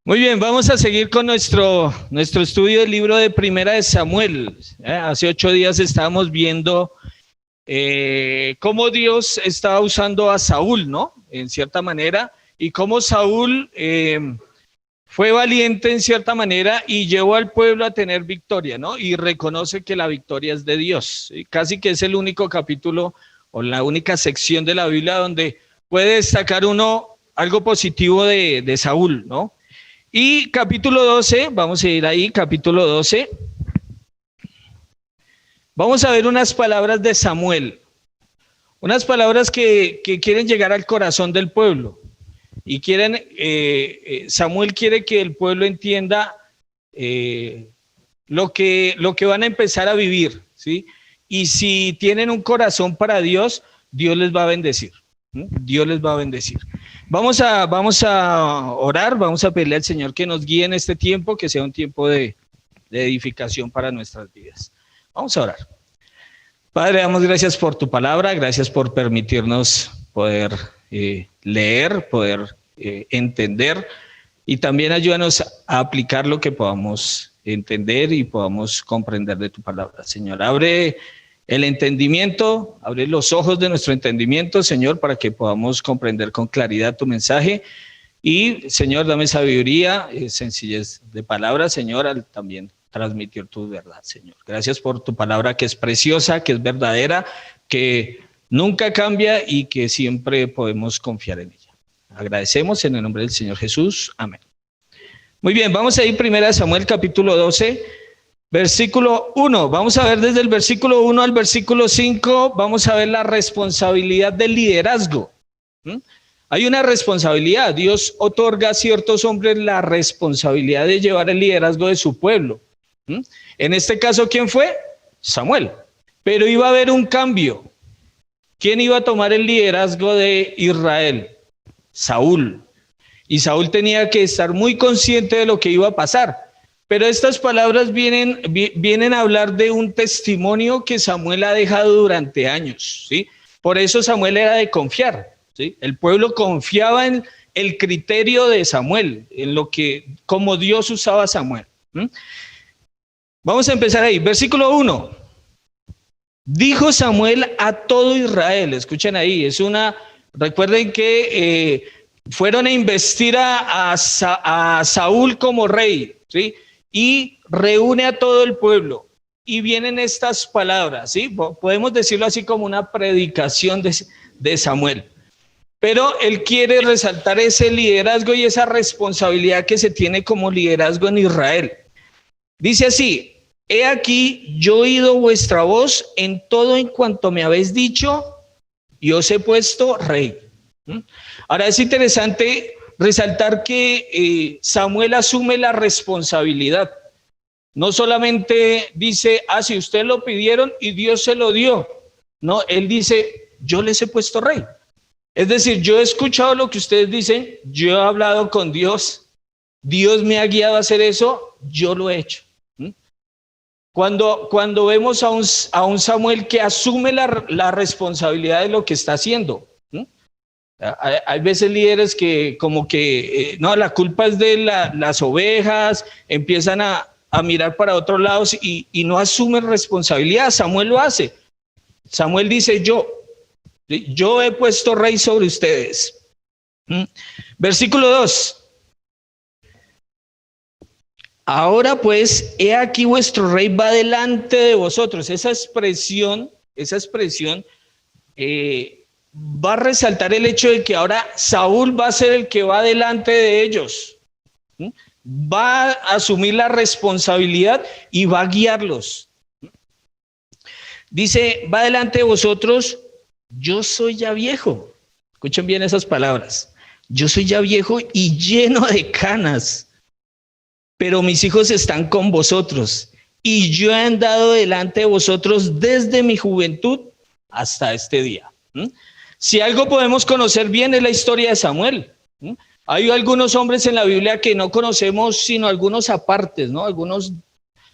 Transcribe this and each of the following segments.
Muy bien, vamos a seguir con nuestro estudio del libro de Primera de Samuel. Hace 8 días estábamos viendo cómo Dios estaba usando a Saúl, ¿no? En cierta manera, y cómo Saúl fue valiente en cierta manera y llevó al pueblo a tener victoria, ¿no? Y reconoce que la victoria es de Dios. ¿Sí? Casi que es el único capítulo o la única sección de la Biblia donde puede destacar uno algo positivo de Saúl, ¿no? Y capítulo 12, vamos a ir ahí, capítulo 12. Vamos a ver unas palabras de Samuel, unas palabras que quieren llegar al corazón del pueblo. Y quieren, Samuel quiere que el pueblo entienda lo que van a empezar a vivir, ¿sí? Y si tienen un corazón para Dios, Dios les va a bendecir. Dios les va a bendecir. Vamos a orar, vamos a pedirle al Señor que nos guíe en este tiempo, que sea un tiempo de edificación para nuestras vidas. Vamos a orar. Padre, damos gracias por tu palabra, gracias por permitirnos poder leer, poder entender, y también ayúdanos a aplicar lo que podamos entender y podamos comprender de tu palabra. Señor, abre el entendimiento, abre los ojos de nuestro entendimiento, Señor, para que podamos comprender con claridad tu mensaje. Y, Señor, dame sabiduría, sencillez de palabras, Señor, al también transmitir tu verdad, Señor. Gracias por tu palabra que es preciosa, que es verdadera, que nunca cambia y que siempre podemos confiar en ella. Agradecemos en el nombre del Señor Jesús. Amén. Muy bien, vamos a ir primero a Samuel capítulo 12. Versículo 1, vamos a ver desde el versículo 1 al versículo 5, vamos a ver la responsabilidad del liderazgo. Hay una responsabilidad, Dios otorga a ciertos hombres la responsabilidad de llevar el liderazgo de su pueblo. En este caso, ¿quién fue? Samuel. Pero iba a haber un cambio. ¿Quién iba a tomar el liderazgo de Israel? Saúl. Y Saúl tenía que estar muy consciente de lo que iba a pasar. Pero estas palabras vienen a hablar de un testimonio que Samuel ha dejado durante años, ¿sí? Por eso Samuel era de confiar, ¿sí? El pueblo confiaba en el criterio de Samuel, en lo que, como Dios usaba a Samuel. Vamos a empezar ahí, versículo 1. Dijo Samuel a todo Israel, escuchen ahí, recuerden que fueron a investir a Saúl como rey, ¿sí? Y reúne a todo el pueblo y vienen estas palabras, ¿sí? Podemos decirlo así como una predicación de Samuel, pero él quiere resaltar ese liderazgo y esa responsabilidad que se tiene como liderazgo en Israel. Dice así: he aquí, yo he oído vuestra voz en todo en cuanto me habéis dicho, y os he puesto rey. Ahora es interesante resaltar que Samuel asume la responsabilidad. No solamente dice, si ustedes lo pidieron y Dios se lo dio. No, él dice, yo les he puesto rey. Es decir, yo he escuchado lo que ustedes dicen, yo he hablado con Dios, Dios me ha guiado a hacer eso, yo lo he hecho. Cuando vemos a un Samuel que asume la responsabilidad de lo que está haciendo. Hay veces líderes que como que, no, la culpa es de las ovejas, empiezan a mirar para otros lados y no asumen responsabilidad. Samuel lo hace. Samuel dice, yo he puesto rey sobre ustedes. Versículo 2. Ahora pues, he aquí vuestro rey va delante de vosotros. Esa expresión va a resaltar el hecho de que ahora Saúl va a ser el que va delante de ellos. Va a asumir la responsabilidad y va a guiarlos. Dice, va delante de vosotros, yo soy ya viejo. Escuchen bien esas palabras. Yo soy ya viejo y lleno de canas, pero mis hijos están con vosotros y yo he andado delante de vosotros desde mi juventud hasta este día. Si algo podemos conocer bien es la historia de Samuel. Hay algunos hombres en la Biblia que no conocemos sino algunos apartes, ¿no?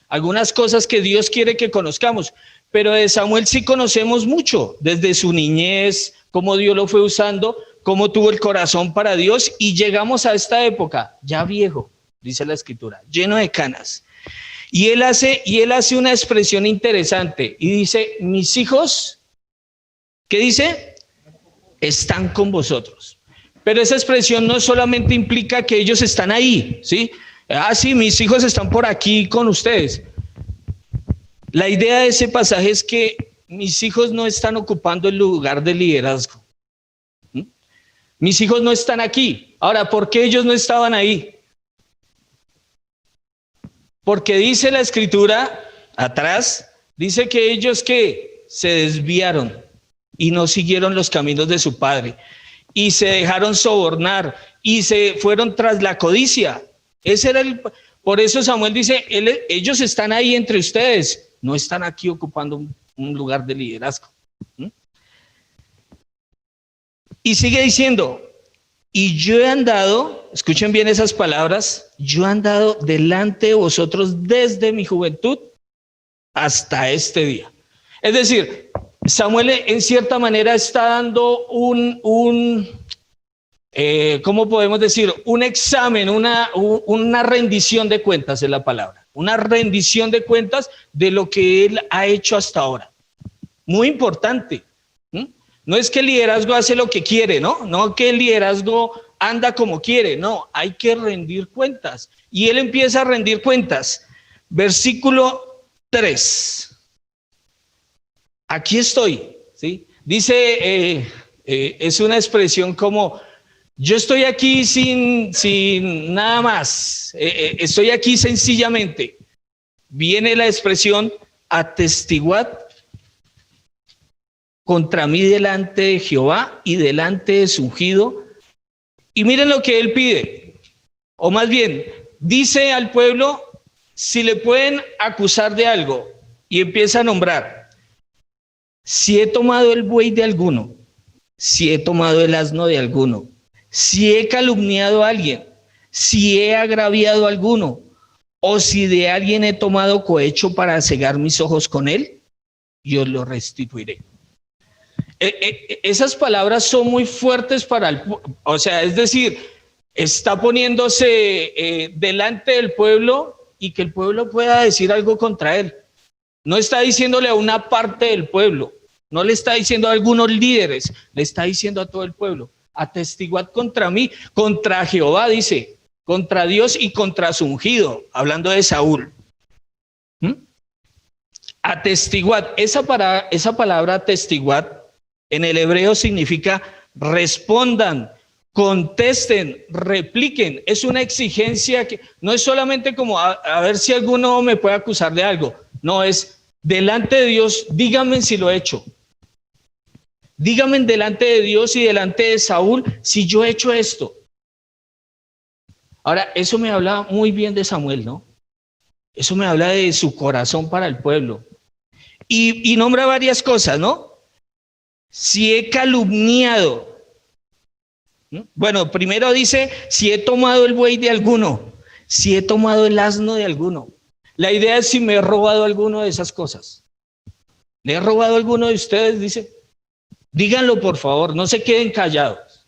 Algunas cosas que Dios quiere que conozcamos, pero de Samuel sí conocemos mucho, desde su niñez, cómo Dios lo fue usando, cómo tuvo el corazón para Dios y llegamos a esta época, ya viejo, dice la escritura, lleno de canas. Y él hace una expresión interesante y dice, mis hijos, ¿qué dice? Están con vosotros. Pero esa expresión no solamente implica que ellos están ahí, ¿sí? Ah, sí, mis hijos están por aquí con ustedes. La idea de ese pasaje es que mis hijos no están ocupando el lugar de liderazgo. Mis hijos no están aquí. Ahora, ¿por qué ellos no estaban ahí? Porque dice la escritura, atrás, dice que ellos que se desviaron y no siguieron los caminos de su padre y se dejaron sobornar y se fueron tras la codicia. Por eso Samuel dice, ellos están ahí entre ustedes, no están aquí ocupando un lugar de liderazgo. Y sigue diciendo, y yo he andado, escuchen bien esas palabras, yo he andado delante de vosotros desde mi juventud hasta este día. Es decir, Samuel en cierta manera está dando ¿cómo podemos decir? Un examen, una rendición de cuentas es la palabra. Una rendición de cuentas de lo que él ha hecho hasta ahora. Muy importante. No es que el liderazgo hace lo que quiere, ¿no? No que el liderazgo anda como quiere, no, hay que rendir cuentas. Y él empieza a rendir cuentas. Versículo 3. Aquí estoy, ¿sí? Dice, es una expresión como, yo estoy aquí sin nada más, estoy aquí sencillamente. Viene la expresión, atestiguad contra mí delante de Jehová y delante de su ungido. Y miren lo que él pide, o más bien, dice al pueblo, si le pueden acusar de algo, y empieza a nombrar, si he tomado el buey de alguno, si he tomado el asno de alguno, si he calumniado a alguien, si he agraviado a alguno, o si de alguien he tomado cohecho para cegar mis ojos con él, yo lo restituiré. Esas palabras son muy fuertes o sea, es decir, está poniéndose delante del pueblo y que el pueblo pueda decir algo contra él. No está diciéndole a una parte del pueblo, no le está diciendo a algunos líderes, le está diciendo a todo el pueblo, atestiguad contra mí, contra Jehová, dice, contra Dios y contra su ungido, hablando de Saúl. Atestiguad, esa palabra atestiguad, en el hebreo significa respondan, contesten, repliquen. Es una exigencia que no es solamente como a ver si alguno me puede acusar de algo. No, es delante de Dios, díganme si lo he hecho. Díganme delante de Dios y delante de Saúl si yo he hecho esto. Ahora, eso me habla muy bien de Samuel, ¿no? Eso me habla de su corazón para el pueblo. Y nombra varias cosas, ¿no? Si he calumniado. Bueno, primero dice, si he tomado el buey de alguno, si he tomado el asno de alguno. La idea es si me he robado alguno de esas cosas. ¿Le he robado alguno de ustedes? Dice, díganlo por favor, no se queden callados.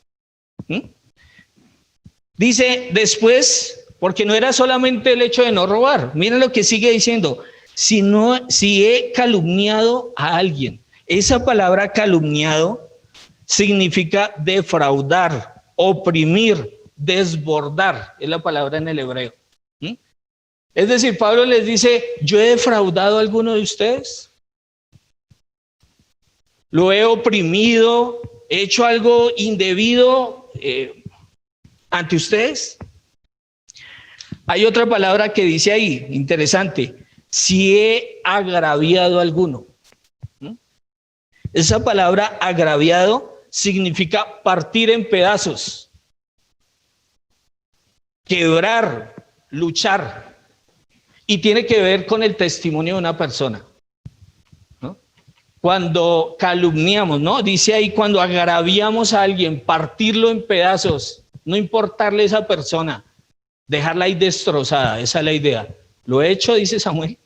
Dice después, porque no era solamente el hecho de no robar. Miren lo que sigue diciendo, si he calumniado a alguien. Esa palabra calumniado significa defraudar, oprimir, desbordar. Es la palabra en el hebreo. Es decir, Pablo les dice, ¿yo he defraudado a alguno de ustedes? ¿Lo he oprimido? ¿He hecho algo indebido ante ustedes? Hay otra palabra que dice ahí, interesante, si he agraviado a alguno. Esa palabra agraviado significa partir en pedazos, quebrar, luchar, y tiene que ver con el testimonio de una persona, ¿no? Cuando calumniamos, ¿no? Dice ahí, cuando agraviamos a alguien, partirlo en pedazos, no importarle a esa persona, dejarla ahí destrozada, esa es la idea. ¿Lo he hecho? Dice Samuel.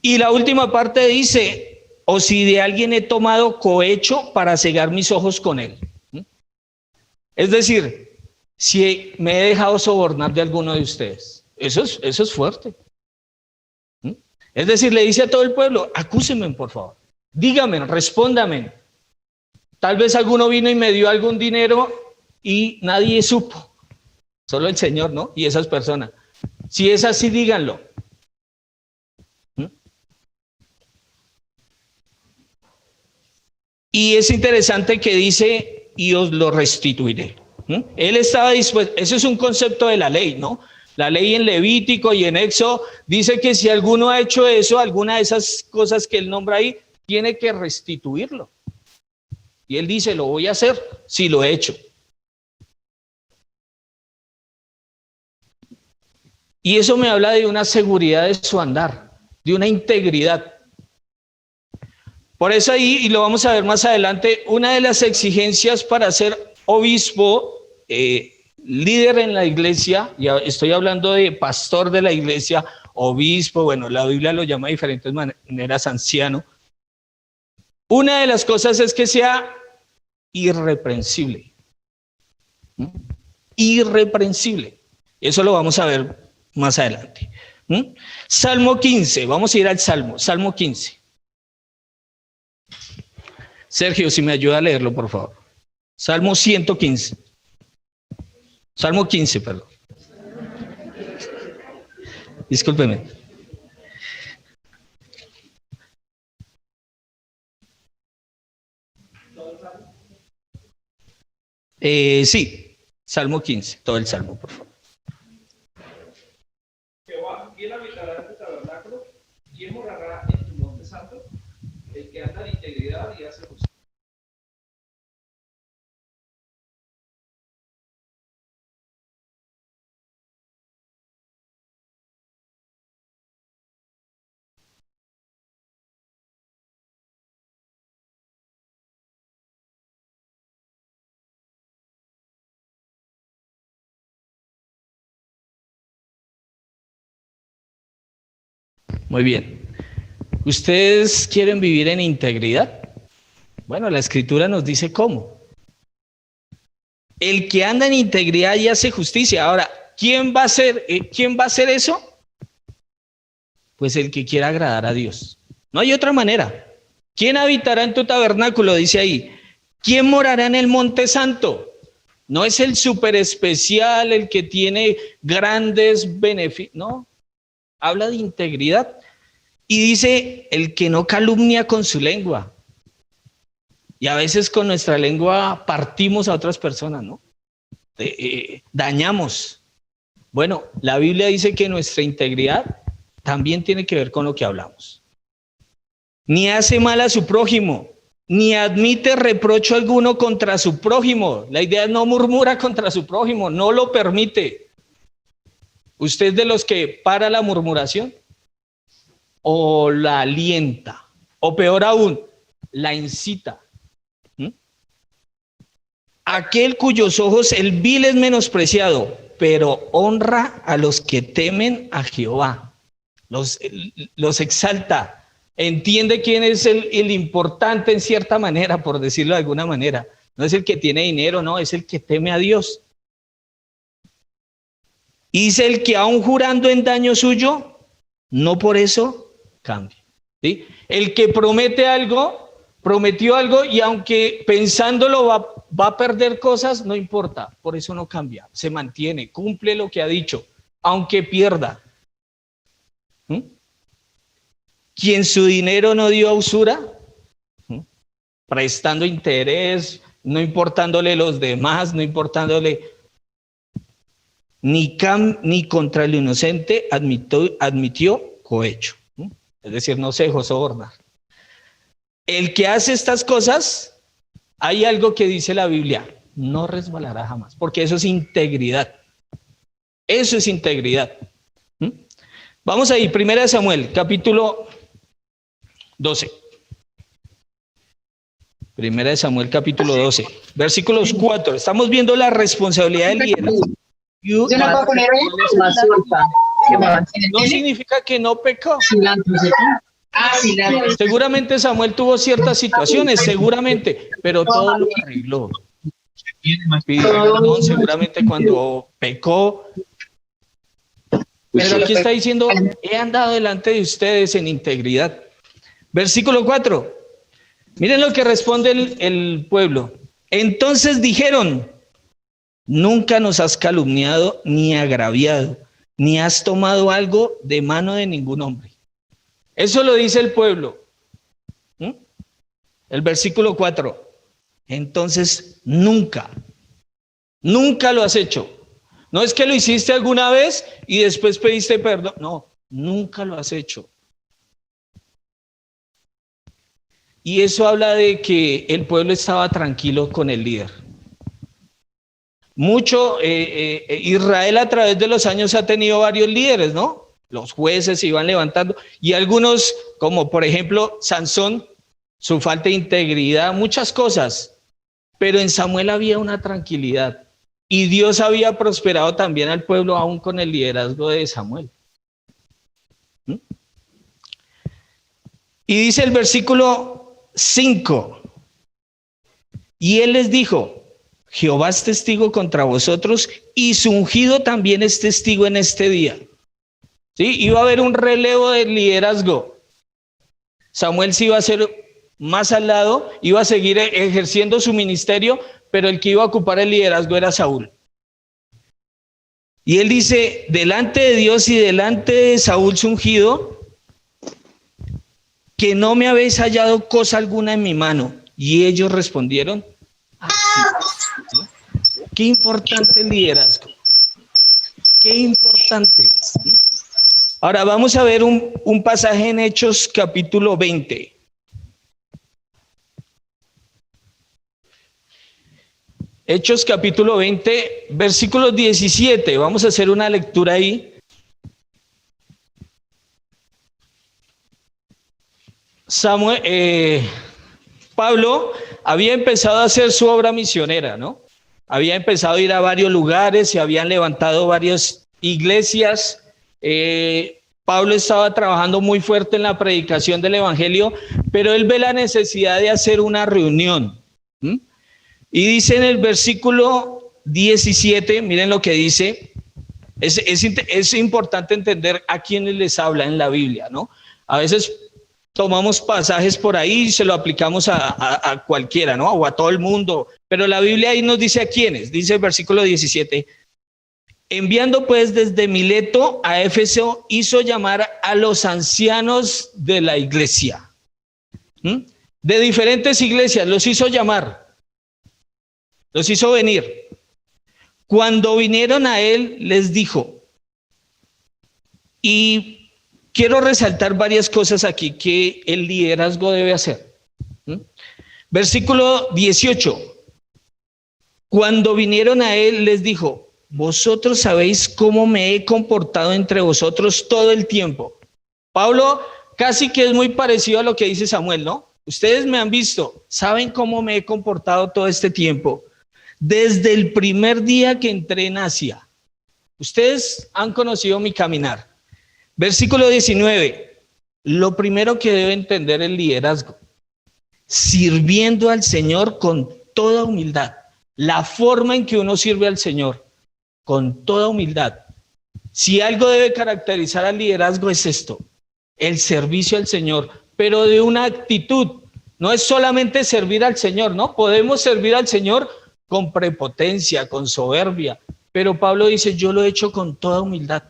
Y la última parte dice, o si de alguien he tomado cohecho para cegar mis ojos con él. Es decir, si me he dejado sobornar de alguno de ustedes. Eso es fuerte. Es decir, le dice a todo el pueblo, acúsenme, por favor. Díganme, respóndame. Tal vez alguno vino y me dio algún dinero y nadie supo. Solo el Señor, ¿no? Y esas personas. Si es así, díganlo. Y es interesante que dice, y os lo restituiré. Él estaba dispuesto, eso es un concepto de la ley, ¿no? La ley en Levítico y en Éxodo dice que si alguno ha hecho eso, alguna de esas cosas que él nombra ahí, tiene que restituirlo. Y él dice, lo voy a hacer si lo he hecho. Y eso me habla de una seguridad de su andar, de una integridad. Por eso ahí, y lo vamos a ver más adelante, una de las exigencias para ser obispo, líder en la iglesia, ya estoy hablando de pastor de la iglesia, obispo, bueno, la Biblia lo llama de diferentes maneras, anciano. Una de las cosas es que sea irreprensible. Irreprensible. Eso lo vamos a ver más adelante. Salmo 15, vamos a ir al Salmo 15. Sergio, si me ayuda a leerlo, por favor. Salmo 115. Salmo 15, perdón. Discúlpeme. Sí, Salmo 15, todo el Salmo, por favor. Jehová, ¿quién habitará en tu tabernáculo? ¿Quién morará en tu monte santo? El que anda en integridad y hace justicia. Muy bien. ¿Ustedes quieren vivir en integridad? Bueno, la Escritura nos dice cómo. El que anda en integridad y hace justicia. Ahora, ¿quién va a hacer eso? Pues el que quiera agradar a Dios. No hay otra manera. ¿Quién habitará en tu tabernáculo? Dice ahí. ¿Quién morará en el monte santo? No es el súper especial, el que tiene grandes beneficios. No, habla de integridad. Y dice, el que no calumnia con su lengua. Y a veces con nuestra lengua partimos a otras personas, ¿no? Dañamos. Bueno, la Biblia dice que nuestra integridad también tiene que ver con lo que hablamos. Ni hace mal a su prójimo, ni admite reprocho alguno contra su prójimo. La idea es no murmura contra su prójimo, no lo permite. ¿Usted es de los que para la murmuración? ¿O la alienta? O peor aún, la incita. Aquel cuyos ojos el vil es menospreciado, pero honra a los que temen a Jehová. Los exalta. Entiende quién es el importante en cierta manera, por decirlo de alguna manera. No es el que tiene dinero, no, es el que teme a Dios. Y dice el que aún jurando en daño suyo, no por eso cambia. ¿Sí? El que prometió algo y aunque pensándolo va a perder cosas, no importa, por eso no cambia, se mantiene, cumple lo que ha dicho, aunque pierda. Quien su dinero no dio a usura, prestando interés, no importándole los demás, no importándole, ni contra el inocente admitió cohecho. Es decir, no se dejó sobornar. El que hace estas cosas, hay algo que dice la Biblia, no resbalará jamás, porque eso es integridad. Eso es integridad. Vamos a ir, 1 Samuel, capítulo 12. 1 Samuel, capítulo 12, versículos 4. Estamos viendo la responsabilidad del líder. Yo no puedo poner No significa que no pecó. sí, Seguramente Samuel tuvo ciertas situaciones, seguramente, pero todo lo arregló. pidió perdón seguramente cuando pecó. Pero aquí está diciendo, he andado delante de ustedes en integridad. Versículo 4. Miren lo que responde el pueblo. Entonces dijeron, nunca nos has calumniado ni agraviado, ni has tomado algo de mano de ningún hombre. Eso lo dice el pueblo. El versículo 4. Entonces nunca lo has hecho. No es que lo hiciste alguna vez y después pediste perdón. No, nunca lo has hecho. Y eso habla de que el pueblo estaba tranquilo con el líder. Israel a través de los años ha tenido varios líderes, ¿no? Los jueces se iban levantando y algunos, como por ejemplo Sansón, su falta de integridad, muchas cosas. Pero en Samuel había una tranquilidad y Dios había prosperado también al pueblo aún con el liderazgo de Samuel. Y dice el versículo 5, y él les dijo, Jehová es testigo contra vosotros y su ungido también es testigo en este día. ¿Sí? Iba a haber un relevo de liderazgo. Samuel se iba a hacer más al lado, iba a seguir ejerciendo su ministerio, pero el que iba a ocupar el liderazgo era Saúl. Y él dice, delante de Dios y delante de Saúl su ungido, que no me habéis hallado cosa alguna en mi mano. Y ellos respondieron, así. ¿Sí? Qué importante el liderazgo. Qué importante. ¿Sí? Ahora vamos a ver un pasaje en Hechos capítulo 20. Hechos capítulo 20, versículo 17. Vamos a hacer una lectura ahí. Pablo había empezado a hacer su obra misionera, ¿no? Había empezado a ir a varios lugares, se habían levantado varias iglesias. Pablo estaba trabajando muy fuerte en la predicación del evangelio, pero él ve la necesidad de hacer una reunión. Y dice en el versículo 17, miren lo que dice, es importante entender a quiénes les habla en la Biblia, ¿no? A veces tomamos pasajes por ahí y se lo aplicamos a cualquiera, ¿no? O a todo el mundo, pero la Biblia ahí nos dice a quiénes, dice el versículo 17, enviando pues desde Mileto a Éfeso, hizo llamar a los ancianos de la iglesia, de diferentes iglesias, los hizo llamar. Los hizo venir. Cuando vinieron a él, les dijo, y quiero resaltar varias cosas aquí que el liderazgo debe hacer. Versículo 18. Cuando vinieron a él, les dijo, vosotros sabéis cómo me he comportado entre vosotros todo el tiempo. Pablo casi que es muy parecido a lo que dice Samuel, ¿no? Ustedes me han visto, saben cómo me he comportado todo este tiempo. Desde el primer día que entré en Asia, ustedes han conocido mi caminar. Versículo 19, lo primero que debe entender el liderazgo, sirviendo al Señor con toda humildad. La forma en que uno sirve al Señor, con toda humildad. Si algo debe caracterizar al liderazgo es esto, el servicio al Señor, pero de una actitud. No es solamente servir al Señor, ¿no? Podemos servir al Señor con prepotencia, con soberbia, pero Pablo dice, yo lo he hecho con toda humildad.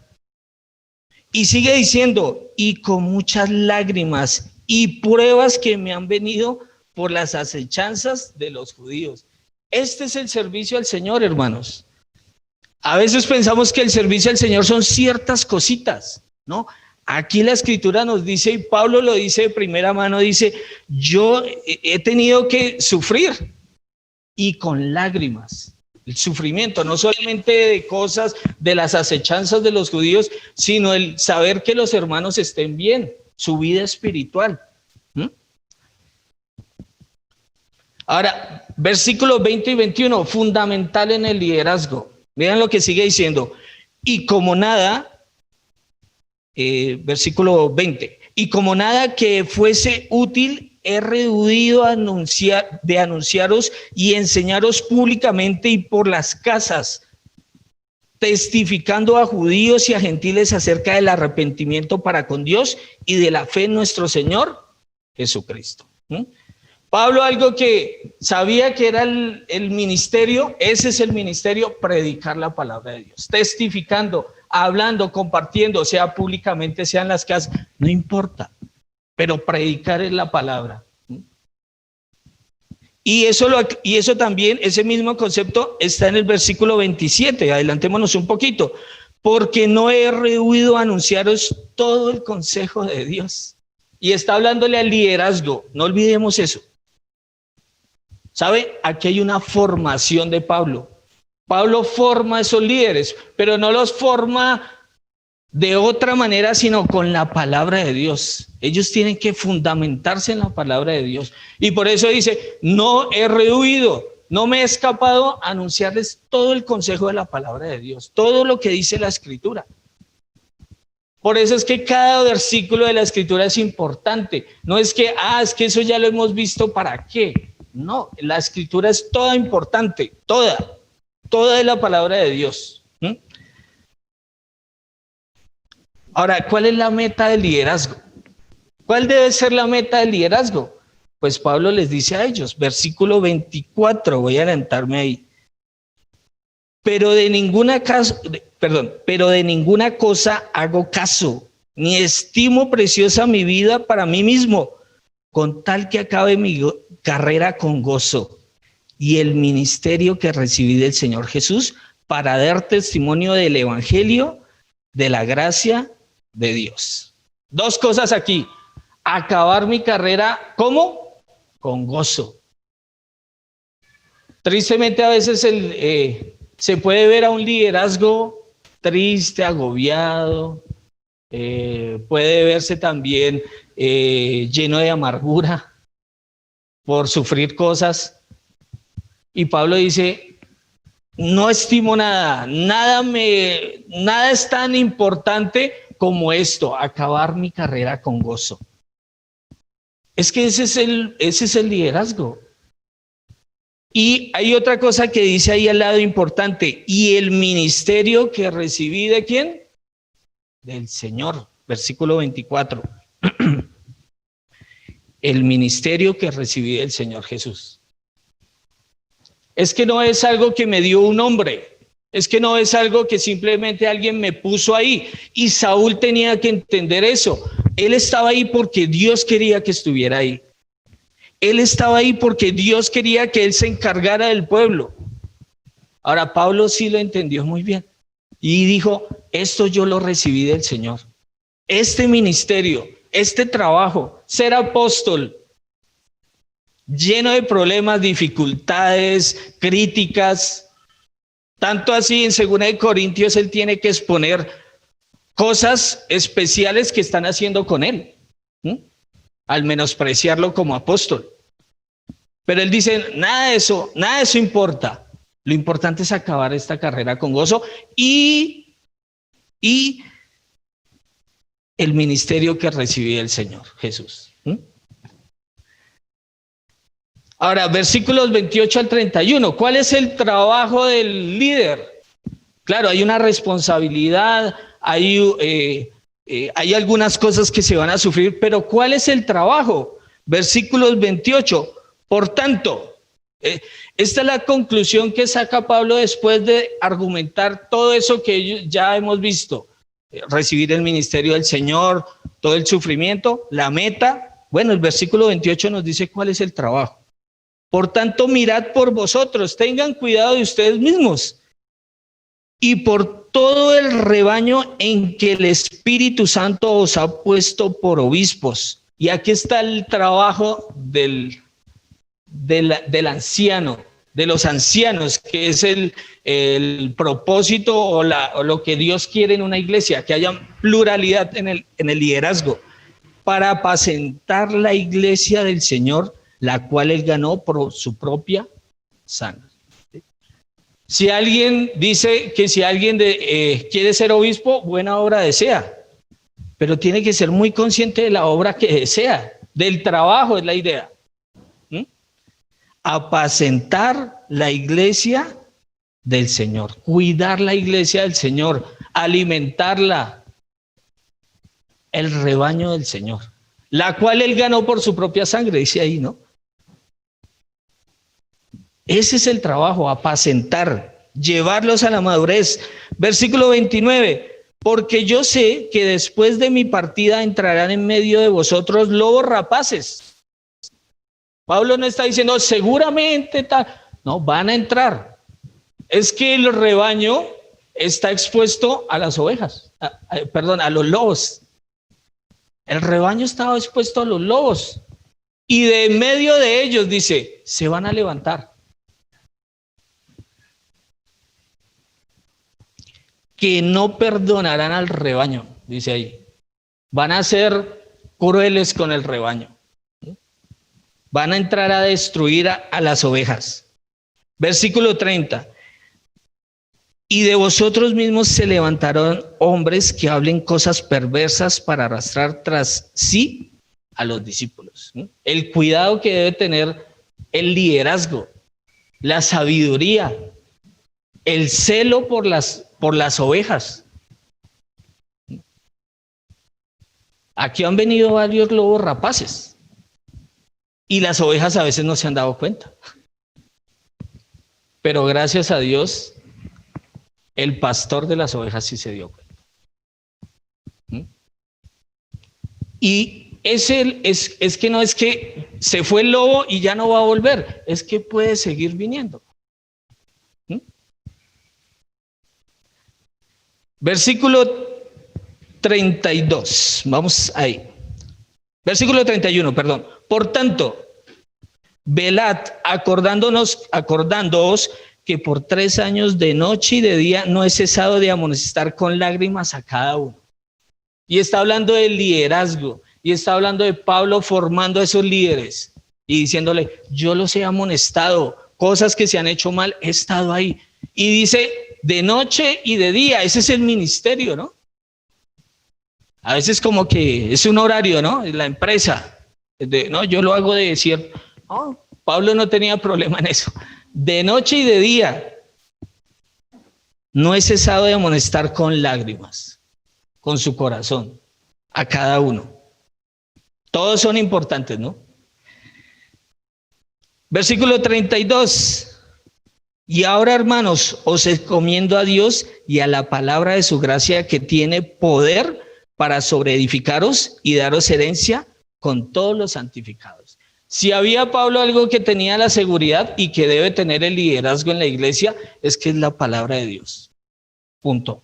Y sigue diciendo, y con muchas lágrimas y pruebas que me han venido por las acechanzas de los judíos. Este es el servicio al Señor, hermanos. A veces pensamos que el servicio al Señor son ciertas cositas, ¿no? Aquí la Escritura nos dice, y Pablo lo dice de primera mano, dice, yo he tenido que sufrir. Y con lágrimas, el sufrimiento, no solamente de cosas, de las acechanzas de los judíos, sino el saber que los hermanos estén bien, su vida espiritual. Ahora, versículos 20 y 21, fundamental en el liderazgo. Miren lo que sigue diciendo. Y como nada, versículo 20, y como nada que fuese útil he rehuido de anunciaros y enseñaros públicamente y por las casas, testificando a judíos y a gentiles acerca del arrepentimiento para con Dios y de la fe en nuestro Señor Jesucristo. Pablo, algo que sabía que era el ministerio, ese es el ministerio, predicar la palabra de Dios, testificando, hablando, compartiendo, sea públicamente, sea en las casas, no importa, pero predicar es la palabra. Y eso también, ese mismo concepto está en el versículo 27, adelantémonos un poquito, porque no he rehuido anunciaros todo el consejo de Dios. Y está hablándole al liderazgo, no olvidemos eso. ¿Sabe? Aquí hay una formación de Pablo. Pablo forma a esos líderes, pero no los forma de otra manera, sino con la palabra de Dios. Ellos tienen que fundamentarse en la palabra de Dios. Y por eso dice, no he rehuido, no me he escapado a anunciarles todo el consejo de la palabra de Dios, todo lo que dice la Escritura. Por eso es que cada versículo de la Escritura es importante. No es que, es que eso ya lo hemos visto, ¿para qué? No, la Escritura es toda importante, toda es la palabra de Dios. Ahora, ¿cuál es la meta del liderazgo? ¿Cuál debe ser la meta del liderazgo? Pues Pablo les dice a ellos, versículo 24, voy a adelantarme ahí. Pero de ninguna cosa hago caso, ni estimo preciosa mi vida para mí mismo, con tal que acabe mi carrera con gozo y el ministerio que recibí del Señor Jesús para dar testimonio del Evangelio, de la gracia de Dios. Dos cosas aquí. Acabar mi carrera, ¿cómo? Con gozo. Tristemente a veces se puede ver a un liderazgo triste, agobiado, puede verse también lleno de amargura por sufrir cosas. Y Pablo dice, no estimo nada es tan importante como esto, acabar mi carrera con gozo. Es que ese es el liderazgo. Y hay otra cosa que dice ahí al lado importante, y el ministerio que recibí ¿de quién? Del Señor, versículo 24. El ministerio que recibí del Señor Jesús. Es que no es algo que me dio un hombre, es que no es algo que simplemente alguien me puso ahí. Y Saúl tenía que entender eso. Él estaba ahí porque Dios quería que estuviera ahí. Él estaba ahí porque Dios quería que él se encargara del pueblo. Ahora, Pablo sí lo entendió muy bien y dijo, esto yo lo recibí del Señor. Este ministerio, este trabajo, ser apóstol, lleno de problemas, dificultades, críticas. Tanto así en 2 Corintios él tiene que exponer cosas especiales que están haciendo con él, al menospreciarlo como apóstol. Pero él dice, nada de eso importa. Lo importante es acabar esta carrera con gozo y el ministerio que recibí del Señor Jesús. Ahora, versículos 28 al 31. ¿Cuál es el trabajo del líder? Claro, hay una responsabilidad, hay algunas cosas que se van a sufrir, pero ¿cuál es el trabajo? Versículos 28. Por tanto, esta es la conclusión que saca Pablo después de argumentar todo eso que ya hemos visto. Recibir el ministerio del Señor, todo el sufrimiento, la meta. Bueno, el versículo 28 nos dice cuál es el trabajo. Por tanto, mirad por vosotros, tengan cuidado de ustedes mismos y por todo el rebaño en que el Espíritu Santo os ha puesto por obispos. Y aquí está el trabajo del anciano, de los ancianos, que es el propósito o lo que Dios quiere en una iglesia, que haya pluralidad en el liderazgo, para apacentar la iglesia del Señor, la cual él ganó por su propia sangre. Si alguien dice que si alguien quiere ser obispo, buena obra desea, pero tiene que ser muy consciente de la obra que desea. del trabajo es la idea. Apacentar la iglesia del Señor, cuidar la iglesia del Señor, alimentarla, el rebaño del Señor, la cual Él ganó por su propia sangre, dice ahí, ¿no? Ese es el trabajo, apacentar, llevarlos a la madurez. Versículo 29, porque yo sé que después de mi partida entrarán en medio de vosotros lobos rapaces. Pablo no está diciendo seguramente tal, no, van a entrar. Es que el rebaño está expuesto a las ovejas, a los lobos. El rebaño estaba expuesto a los lobos y de en medio de ellos, dice, se van a levantar. Que no perdonarán al rebaño, dice ahí. Van a ser crueles con el rebaño. Van a entrar a destruir a las ovejas. Versículo 30. Y de vosotros mismos se levantaron hombres que hablen cosas perversas para arrastrar tras sí a los discípulos. El cuidado que debe tener el liderazgo, la sabiduría, el celo por las ovejas. Aquí han venido varios lobos rapaces y las ovejas a veces no se han dado cuenta. Pero gracias a Dios, el pastor de las ovejas sí se dio cuenta. Y es que no es que se fue el lobo y ya no va a volver, es que puede seguir viniendo. Versículo 32, vamos ahí. Versículo 31, perdón. Por tanto, velad, acordándoos que por 3 años de noche y de día no he cesado de amonestar con lágrimas a cada uno. Y está hablando del liderazgo, y está hablando de Pablo formando a esos líderes y diciéndole, yo los he amonestado, cosas que se han hecho mal, he estado ahí. Y dice, de noche y de día, ese es el ministerio, ¿no? A veces como que es un horario, ¿no? La empresa, no, yo lo hago de decir, no, Pablo no tenía problema en eso. De noche y de día, no he cesado de amonestar con lágrimas, con su corazón, a cada uno. Todos son importantes, ¿no? Versículo 32. Y ahora, hermanos, os encomiendo a Dios y a la palabra de su gracia que tiene poder para sobreedificaros y daros herencia con todos los santificados. Si había Pablo algo que tenía la seguridad y que debe tener el liderazgo en la iglesia, es que es la palabra de Dios. Punto.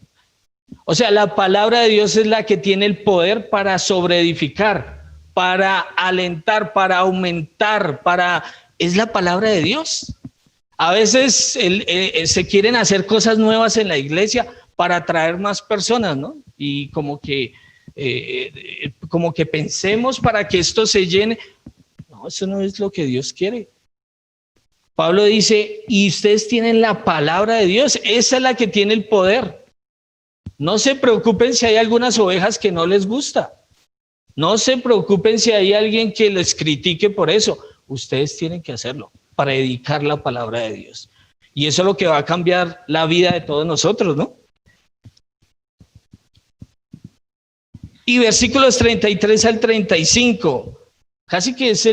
O sea, la palabra de Dios es la que tiene el poder para sobreedificar, para alentar, para aumentar, es la palabra de Dios. A veces se quieren hacer cosas nuevas en la iglesia para atraer más personas, ¿no? Y como que pensemos para que esto se llene. No, eso no es lo que Dios quiere. Pablo dice, y ustedes tienen la palabra de Dios, esa es la que tiene el poder. No se preocupen si hay algunas ovejas que no les gusta. No se preocupen si hay alguien que les critique por eso. Ustedes tienen que hacerlo, predicar la palabra de Dios. Y eso es lo que va a cambiar la vida de todos nosotros, ¿no? Y versículos 33 al 35, casi que es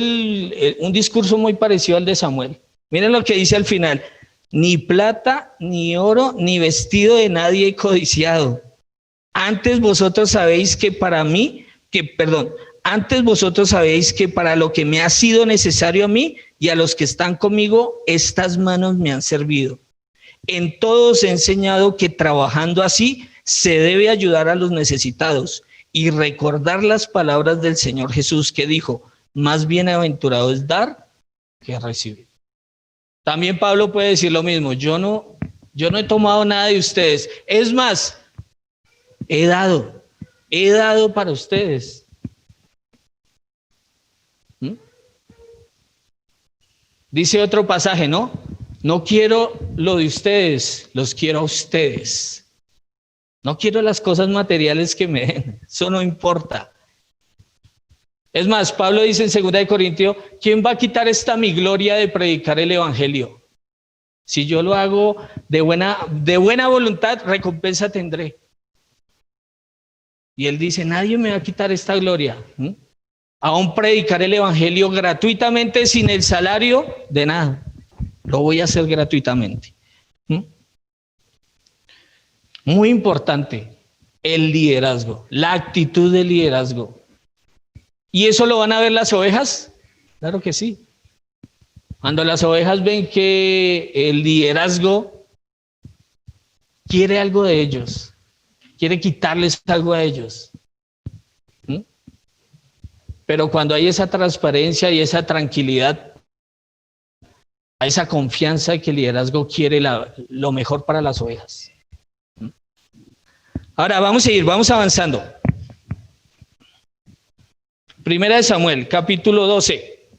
un discurso muy parecido al de Samuel. Miren lo que dice al final. Ni plata, ni oro, ni vestido de nadie he codiciado. Antes vosotros sabéis que para lo que me ha sido necesario a mí y a los que están conmigo, estas manos me han servido. En todo os he enseñado que trabajando así se debe ayudar a los necesitados y recordar las palabras del Señor Jesús que dijo, más bienaventurado es dar que recibir. También Pablo puede decir lo mismo, yo no he tomado nada de ustedes, es más, he dado para ustedes. Dice otro pasaje, ¿no? No quiero lo de ustedes, los quiero a ustedes. No quiero las cosas materiales que me den, eso no importa. Es más, Pablo dice en 2 de Corintios, ¿quién va a quitar esta mi gloria de predicar el evangelio? Si yo lo hago de buena voluntad, recompensa tendré. Y él dice, nadie me va a quitar esta gloria. Aún predicar el evangelio gratuitamente sin el salario de nada. Lo voy a hacer gratuitamente. Muy importante, el liderazgo, la actitud de liderazgo. ¿Y eso lo van a ver las ovejas? Claro que sí. Cuando las ovejas ven que el liderazgo quiere algo de ellos, quiere quitarles algo a ellos. Pero cuando hay esa transparencia y esa tranquilidad, hay esa confianza de que el liderazgo quiere lo mejor para las ovejas. Ahora vamos avanzando. Primera de Samuel, capítulo 12.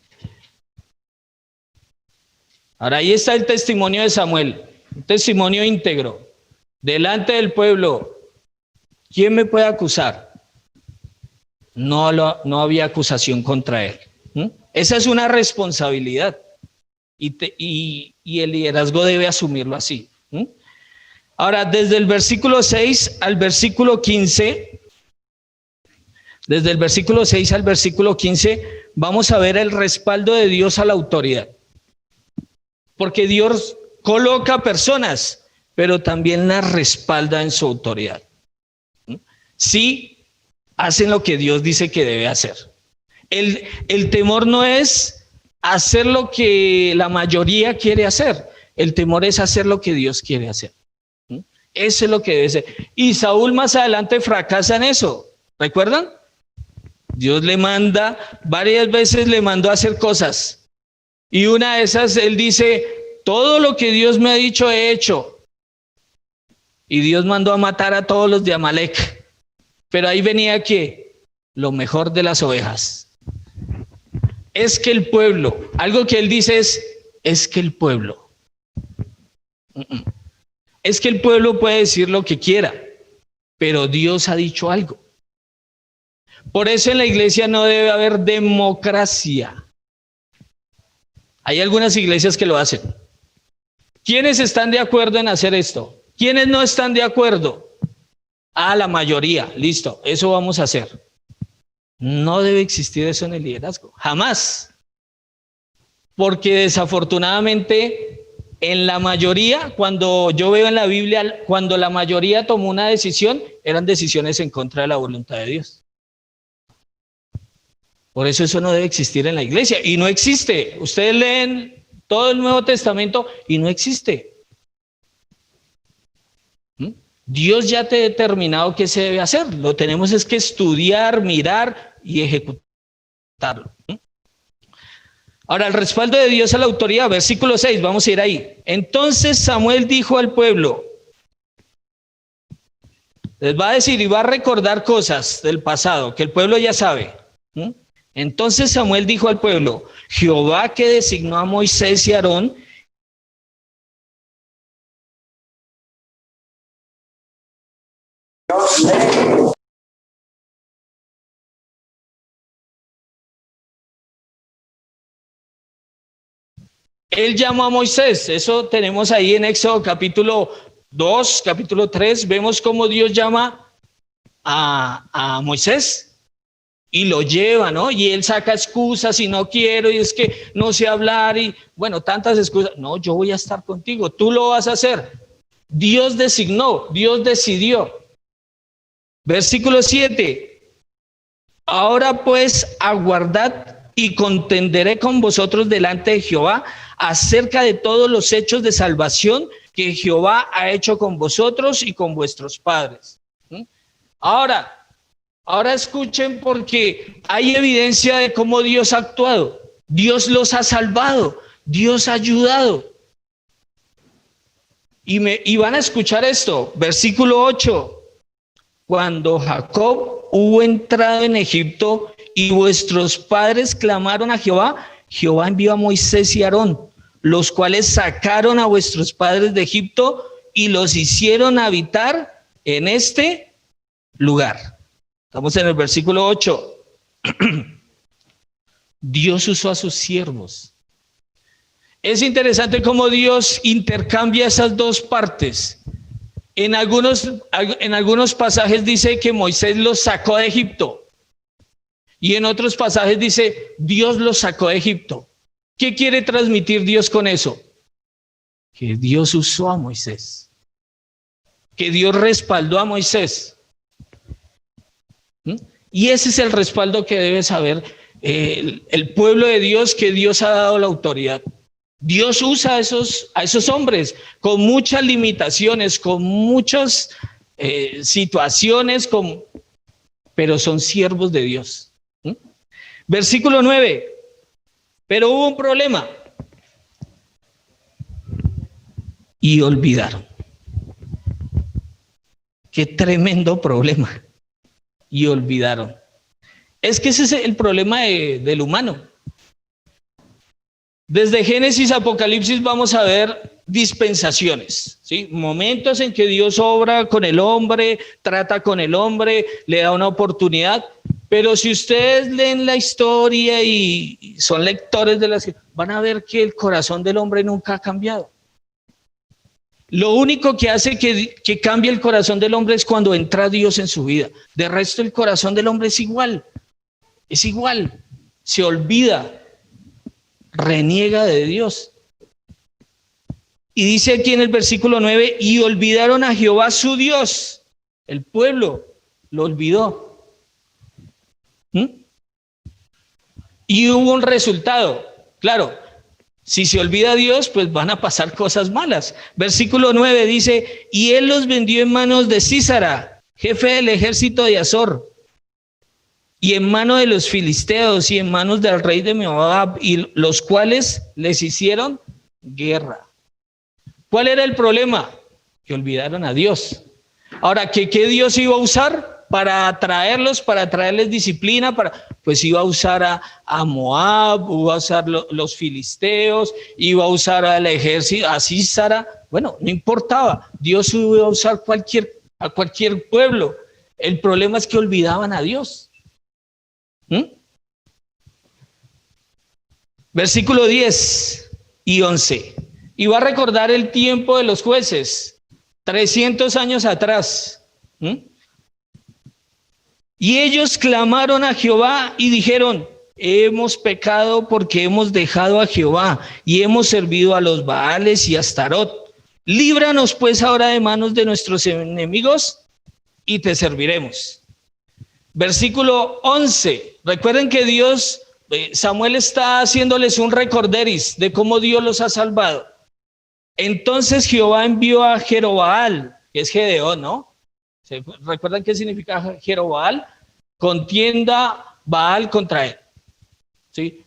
Ahora ahí está el testimonio de Samuel, un testimonio íntegro, delante del pueblo. ¿Quién me puede acusar? No había acusación contra él. Esa es una responsabilidad y el liderazgo debe asumirlo así. Ahora, desde el versículo 6 al versículo 15, desde el versículo 6 al versículo 15, vamos a ver el respaldo de Dios a la autoridad. Porque Dios coloca personas, pero también las respalda en su autoridad. Sí, hacen lo que Dios dice que debe hacer. El temor no es hacer lo que la mayoría quiere hacer. El temor es hacer lo que Dios quiere hacer. Eso es lo que debe ser. Y Saúl más adelante fracasa en eso. ¿Recuerdan? Dios le manda, varias veces le mandó a hacer cosas. Y una de esas, él dice, todo lo que Dios me ha dicho he hecho. Y Dios mandó a matar a todos los de Amalek. Pero ahí venía que lo mejor de las ovejas. Es que el pueblo, algo que él dice es que el pueblo. Es que el pueblo puede decir lo que quiera, pero Dios ha dicho algo. Por eso en la iglesia no debe haber democracia. Hay algunas iglesias que lo hacen. ¿Quiénes están de acuerdo en hacer esto? ¿Quiénes no están de acuerdo? La mayoría, listo, eso vamos a hacer. No debe existir eso en el liderazgo, jamás. Porque desafortunadamente en la mayoría, cuando yo veo en la Biblia, cuando la mayoría tomó una decisión, eran decisiones en contra de la voluntad de Dios. Por eso no debe existir en la iglesia. Y no existe. Ustedes leen todo el Nuevo Testamento y no existe. Dios ya te ha determinado qué se debe hacer. Lo tenemos es que estudiar, mirar y ejecutarlo. Ahora, el respaldo de Dios a la autoridad, versículo 6, vamos a ir ahí. Entonces Samuel dijo al pueblo, les va a decir y va a recordar cosas del pasado que el pueblo ya sabe. Entonces Samuel dijo al pueblo, Jehová que designó a Moisés y Aarón, él llamó a Moisés. Eso tenemos ahí en Éxodo capítulo 2, capítulo 3, vemos cómo Dios llama a Moisés y lo lleva, ¿no? Y él saca excusas y no quiero, y es que no sé hablar, y bueno, tantas excusas. No, yo voy a estar contigo, tú lo vas a hacer. Dios designó, Dios decidió. Versículo 7. Ahora pues aguardad y contenderé con vosotros delante de Jehová acerca de todos los hechos de salvación que Jehová ha hecho con vosotros y con vuestros padres. Ahora escuchen, porque hay evidencia de cómo Dios ha actuado. Dios los ha salvado, Dios ha ayudado. Y van a escuchar esto, versículo 8. Cuando Jacob hubo entrado en Egipto y vuestros padres clamaron a Jehová, Jehová envió a Moisés y Aarón, los cuales sacaron a vuestros padres de Egipto y los hicieron habitar en este lugar. Estamos en el versículo 8. Dios usó a sus siervos. Es interesante cómo Dios intercambia esas dos partes. En algunos pasajes dice que Moisés los sacó de Egipto. Y en otros pasajes dice, Dios los sacó de Egipto. ¿Qué quiere transmitir Dios con eso? Que Dios usó a Moisés. Que Dios respaldó a Moisés. Y ese es el respaldo que debe saber el pueblo de Dios, que Dios ha dado la autoridad. Dios usa a esos hombres con muchas limitaciones, con muchas situaciones, pero son siervos de Dios. Versículo 9. Pero hubo un problema. Y olvidaron. Qué tremendo problema. Y olvidaron. Es que ese es el problema del humano. Desde Génesis a Apocalipsis vamos a ver dispensaciones, ¿sí? Momentos en que Dios obra con el hombre, trata con el hombre, le da una oportunidad. Pero si ustedes leen la historia y son lectores de las, van a ver que el corazón del hombre nunca ha cambiado. Lo único que hace que cambie el corazón del hombre es cuando entra Dios en su vida. De resto, el corazón del hombre es igual, se olvida, reniega de Dios. Y dice aquí en el versículo 9, y olvidaron a Jehová su Dios. El pueblo lo olvidó. Y hubo un resultado. Claro, si se olvida a Dios, pues van a pasar cosas malas. Versículo 9 dice, y él los vendió en manos de Sísara, jefe del ejército de Azor, y en mano de los filisteos, y en manos del rey de Moab, y los cuales les hicieron guerra. ¿Cuál era el problema? Que olvidaron a Dios. Ahora, ¿qué Dios iba a usar? Para traerles disciplina, pues iba a usar a Moab, iba a usar los filisteos, iba a usar al ejército, a Sísara. Bueno, no importaba, Dios iba a usar a cualquier pueblo. El problema es que olvidaban a Dios. Versículo 10 y 11. Y va a recordar el tiempo de los jueces, 300 años atrás. Y ellos clamaron a Jehová y dijeron, hemos pecado porque hemos dejado a Jehová y hemos servido a los Baales y a Astarot. Líbranos pues ahora de manos de nuestros enemigos y te serviremos. Versículo 11. Recuerden que Samuel está haciéndoles un recorderis de cómo Dios los ha salvado. Entonces Jehová envió a Jerobaal, que es Gedeón, ¿no? ¿Recuerdan qué significa Jerobaal? Contienda Baal contra él. ¿Sí?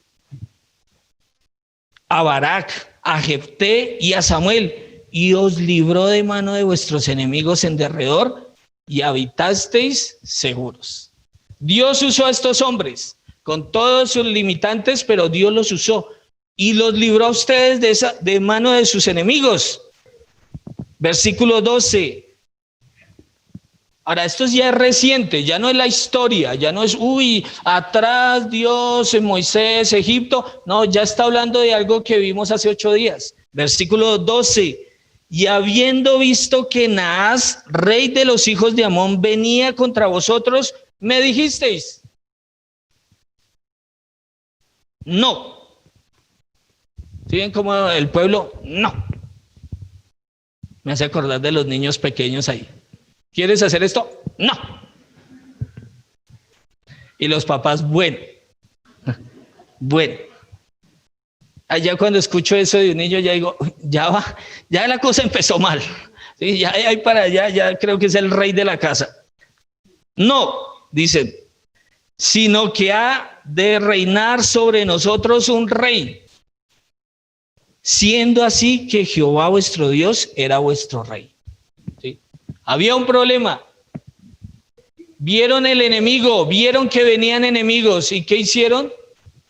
A Barak, a Jefté y a Samuel, y os libró de mano de vuestros enemigos en derredor, y habitasteis seguros. Dios usó a estos hombres con todos sus limitantes, pero Dios los usó y los libró a ustedes de mano de sus enemigos. Versículo 12. Ahora, esto ya es reciente, ya no es la historia, ya no es, atrás Dios, en Moisés, Egipto. No, ya está hablando de algo que vimos hace 8 días. Versículo 12. Y habiendo visto que Naas, rey de los hijos de Amón, venía contra vosotros, me dijisteis, no. ¿Sí ven cómo el pueblo? No. Me hace acordar de los niños pequeños ahí. ¿Quieres hacer esto? No. Y los papás, bueno. Allá cuando escucho eso de un niño, ya digo, ya la cosa empezó mal. ¿Sí? Ya hay para allá, ya creo que es el rey de la casa. No, dicen, sino que ha de reinar sobre nosotros un rey, siendo así que Jehová vuestro Dios era vuestro rey. ¿Sí? Había un problema. Vieron el enemigo, vieron que venían enemigos. ¿Y qué hicieron?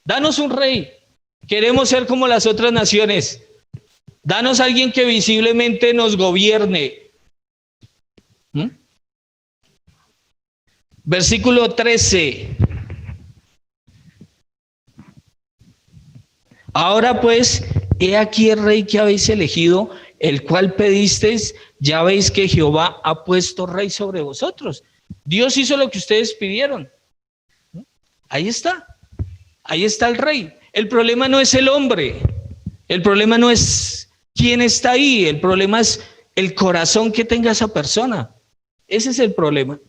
Danos un rey. Queremos ser como las otras naciones. Danos a alguien que visiblemente nos gobierne. Versículo 13. Ahora pues, he aquí el rey que habéis elegido, el cual pedisteis, ya veis que Jehová ha puesto rey sobre vosotros. Dios hizo lo que ustedes pidieron. Ahí está el rey. El problema no es el hombre, el problema no es quién está ahí, el problema es el corazón que tenga esa persona. Ese es el problema.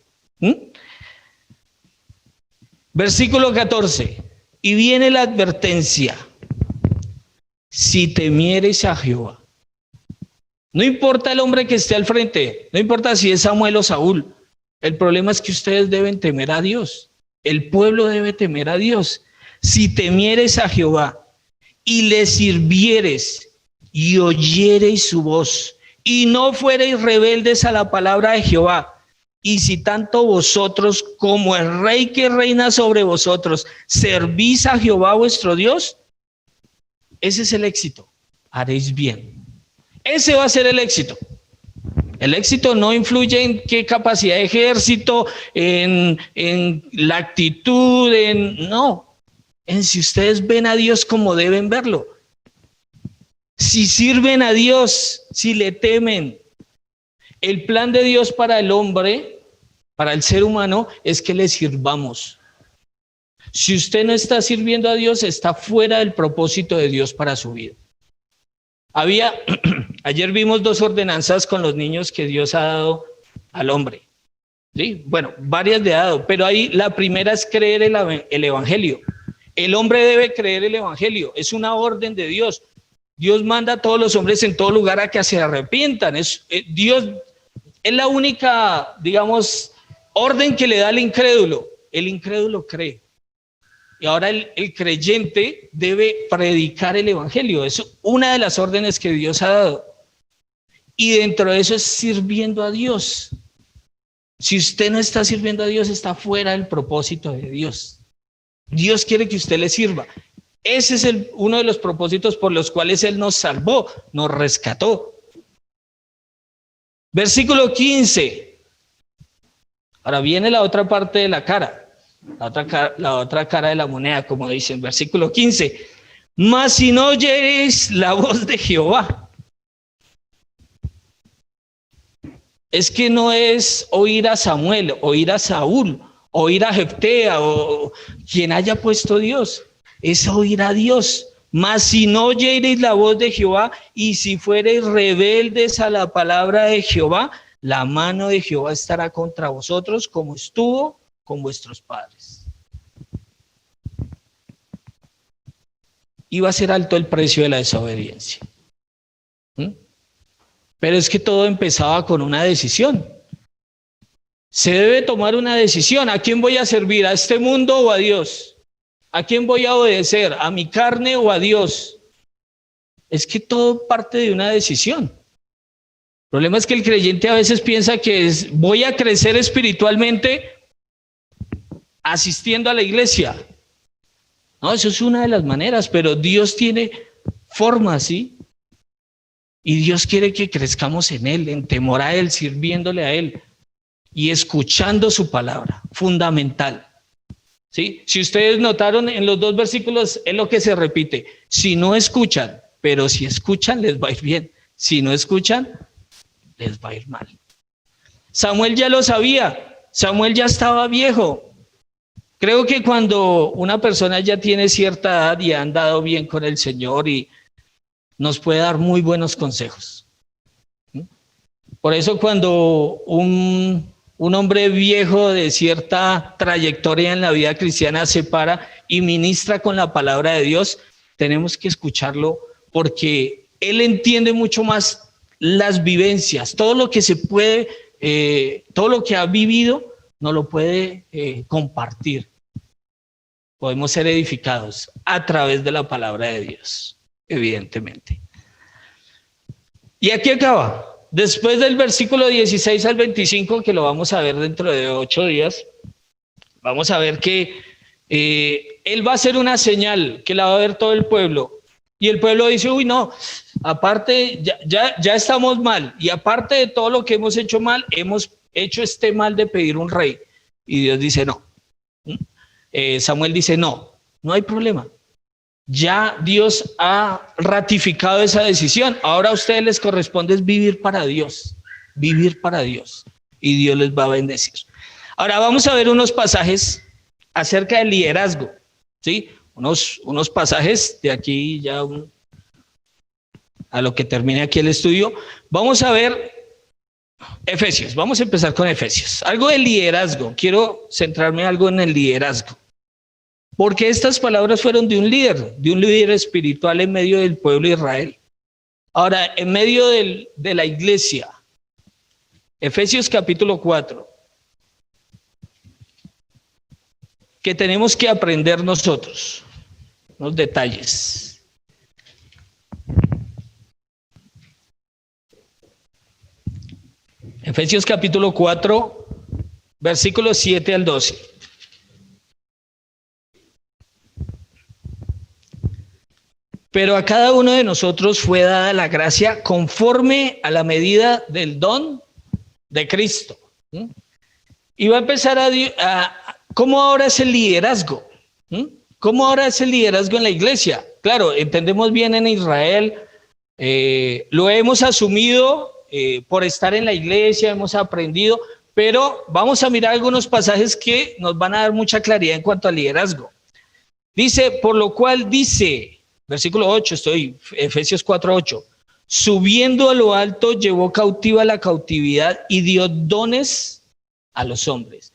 Versículo 14. Y viene la advertencia. Si temieres a Jehová. No importa el hombre que esté al frente, no importa si es Samuel o Saúl. El problema es que ustedes deben temer a Dios. El pueblo debe temer a Dios. Si temieres a Jehová y le sirvieres y oyereis su voz y no fuereis rebeldes a la palabra de Jehová, y si tanto vosotros como el rey que reina sobre vosotros servís a Jehová vuestro Dios, ese es el éxito. Haréis bien. Ese va a ser el éxito. El éxito no influye en qué capacidad de ejército, en la actitud, no. En si ustedes ven a Dios como deben verlo. Si sirven a Dios, si le temen. El plan de Dios para el hombre, para el ser humano, es que le sirvamos. Si usted no está sirviendo a Dios, está fuera del propósito de Dios para su vida. Ayer vimos 2 ordenanzas con los niños que Dios ha dado al hombre. ¿Sí? Bueno, varias le ha dado, pero ahí la primera es creer el evangelio. El hombre debe creer el evangelio, es una orden de Dios. Dios manda a todos los hombres en todo lugar a que se arrepientan. Dios es la única, digamos, orden que le da al incrédulo. El incrédulo cree. Y ahora el creyente debe predicar el evangelio. Es una de las órdenes que Dios ha dado. Y dentro de eso es sirviendo a Dios. Si usted no está sirviendo a Dios, está fuera del propósito de Dios. Dios quiere que usted le sirva. Ese es uno de los propósitos por los cuales Él nos salvó, nos rescató. Versículo 15. Ahora viene la otra parte de la cara. La otra cara de la moneda, como dice en versículo 15. Mas si no oyereis la voz de Jehová. Es que no es oír a Samuel, oír a Saúl, oír a Jeftea o quien haya puesto Dios. Es oír a Dios. Mas si no oyereis la voz de Jehová y si fuereis rebeldes a la palabra de Jehová, la mano de Jehová estará contra vosotros como estuvo con vuestros padres. Iba a ser alto el precio de la desobediencia. Pero es que todo empezaba con una decisión. Se debe tomar una decisión. ¿A quién voy a servir? ¿A este mundo o a Dios? ¿A quién voy a obedecer? ¿A mi carne o a Dios? Es que todo parte de una decisión. El problema es que el creyente a veces piensa que voy a crecer espiritualmente asistiendo a la iglesia. No, eso es una de las maneras, pero Dios tiene formas, ¿sí? Y Dios quiere que crezcamos en Él, en temor a Él, sirviéndole a Él y escuchando su palabra, fundamental. ¿Sí? Si ustedes notaron en los 2 versículos, es lo que se repite. Si no escuchan, pero si escuchan, les va a ir bien. Si no escuchan, les va a ir mal. Samuel ya lo sabía, Samuel ya estaba viejo. Creo que cuando una persona ya tiene cierta edad y ha andado bien con el Señor y nos puede dar muy buenos consejos. Por eso cuando un hombre viejo de cierta trayectoria en la vida cristiana se para y ministra con la palabra de Dios, tenemos que escucharlo porque él entiende mucho más las vivencias, todo lo que se puede, todo lo que ha vivido, no lo puede compartir. Podemos ser edificados a través de la palabra de Dios, evidentemente. Y aquí acaba. Después del versículo 16 al 25, que lo vamos a ver dentro de 8 días, vamos a ver que Él va a hacer una señal que la va a ver todo el pueblo. Y el pueblo dice, uy, no, aparte, ya estamos mal. Y aparte de todo lo que hemos hecho mal, hemos hecho este mal de pedir un rey. Y Dios dice, no. Samuel dice, no hay problema. Ya Dios ha ratificado esa decisión. Ahora a ustedes les corresponde es vivir para Dios, y Dios les va a bendecir. Ahora vamos a ver unos pasajes acerca del liderazgo, ¿sí? Unos pasajes de aquí ya a lo que termine aquí el estudio. Vamos a ver Efesios, vamos a empezar con Efesios. Algo de liderazgo, quiero centrarme algo en el liderazgo. Porque estas palabras fueron de un líder espiritual en medio del pueblo de Israel. Ahora, en medio de la iglesia, Efesios capítulo 4, que tenemos que aprender nosotros, unos detalles. Efesios capítulo 4, versículos 7 al 12. Pero a cada uno de nosotros fue dada la gracia conforme a la medida del don de Cristo. Y va a empezar ¿cómo ahora es el liderazgo? ¿Cómo ahora es el liderazgo en la iglesia? Claro, entendemos bien en Israel, lo hemos asumido por estar en la iglesia, hemos aprendido, pero vamos a mirar algunos pasajes que nos van a dar mucha claridad en cuanto al liderazgo. Dice, por lo cual dice, versículo 8, Efesios 4:8, subiendo a lo alto llevó cautiva la cautividad y dio dones a los hombres.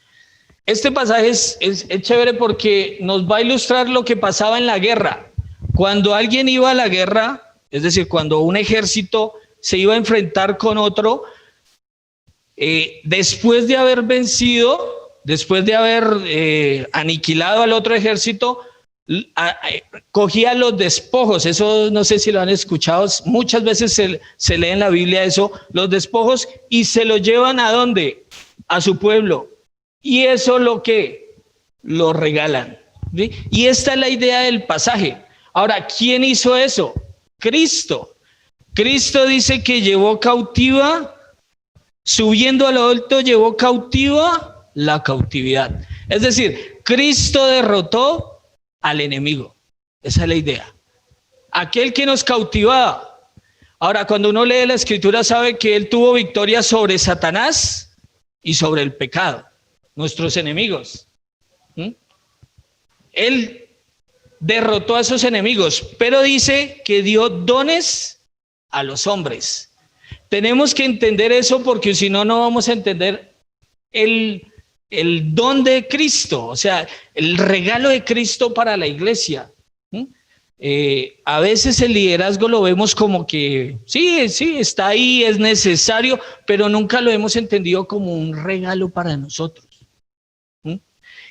Este pasaje es chévere porque nos va a ilustrar lo que pasaba en la guerra. Cuando alguien iba a la guerra, es decir, cuando un ejército se iba a enfrentar con otro, después de haber vencido, después de haber aniquilado al otro ejército, cogía los despojos. Eso no sé si lo han escuchado, muchas veces se lee en la Biblia eso, los despojos, y se los llevan ¿a dónde? A su pueblo, y eso lo regalan, ¿sí? Y esta es la idea del pasaje. Ahora, ¿quién hizo eso? Cristo. Cristo dice que llevó cautiva, subiendo a lo alto llevó cautiva la cautividad. Es decir, Cristo derrotó al enemigo. Esa es la idea. Aquel que nos cautivaba. Ahora, cuando uno lee la escritura sabe que él tuvo victoria sobre Satanás y sobre el pecado, nuestros enemigos. Él derrotó a esos enemigos, pero dice que dio dones a los hombres. Tenemos que entender eso porque si no, no vamos a entender el don de Cristo, o sea, el regalo de Cristo para la iglesia. A veces el liderazgo lo vemos como que sí, está ahí, es necesario, pero nunca lo hemos entendido como un regalo para nosotros.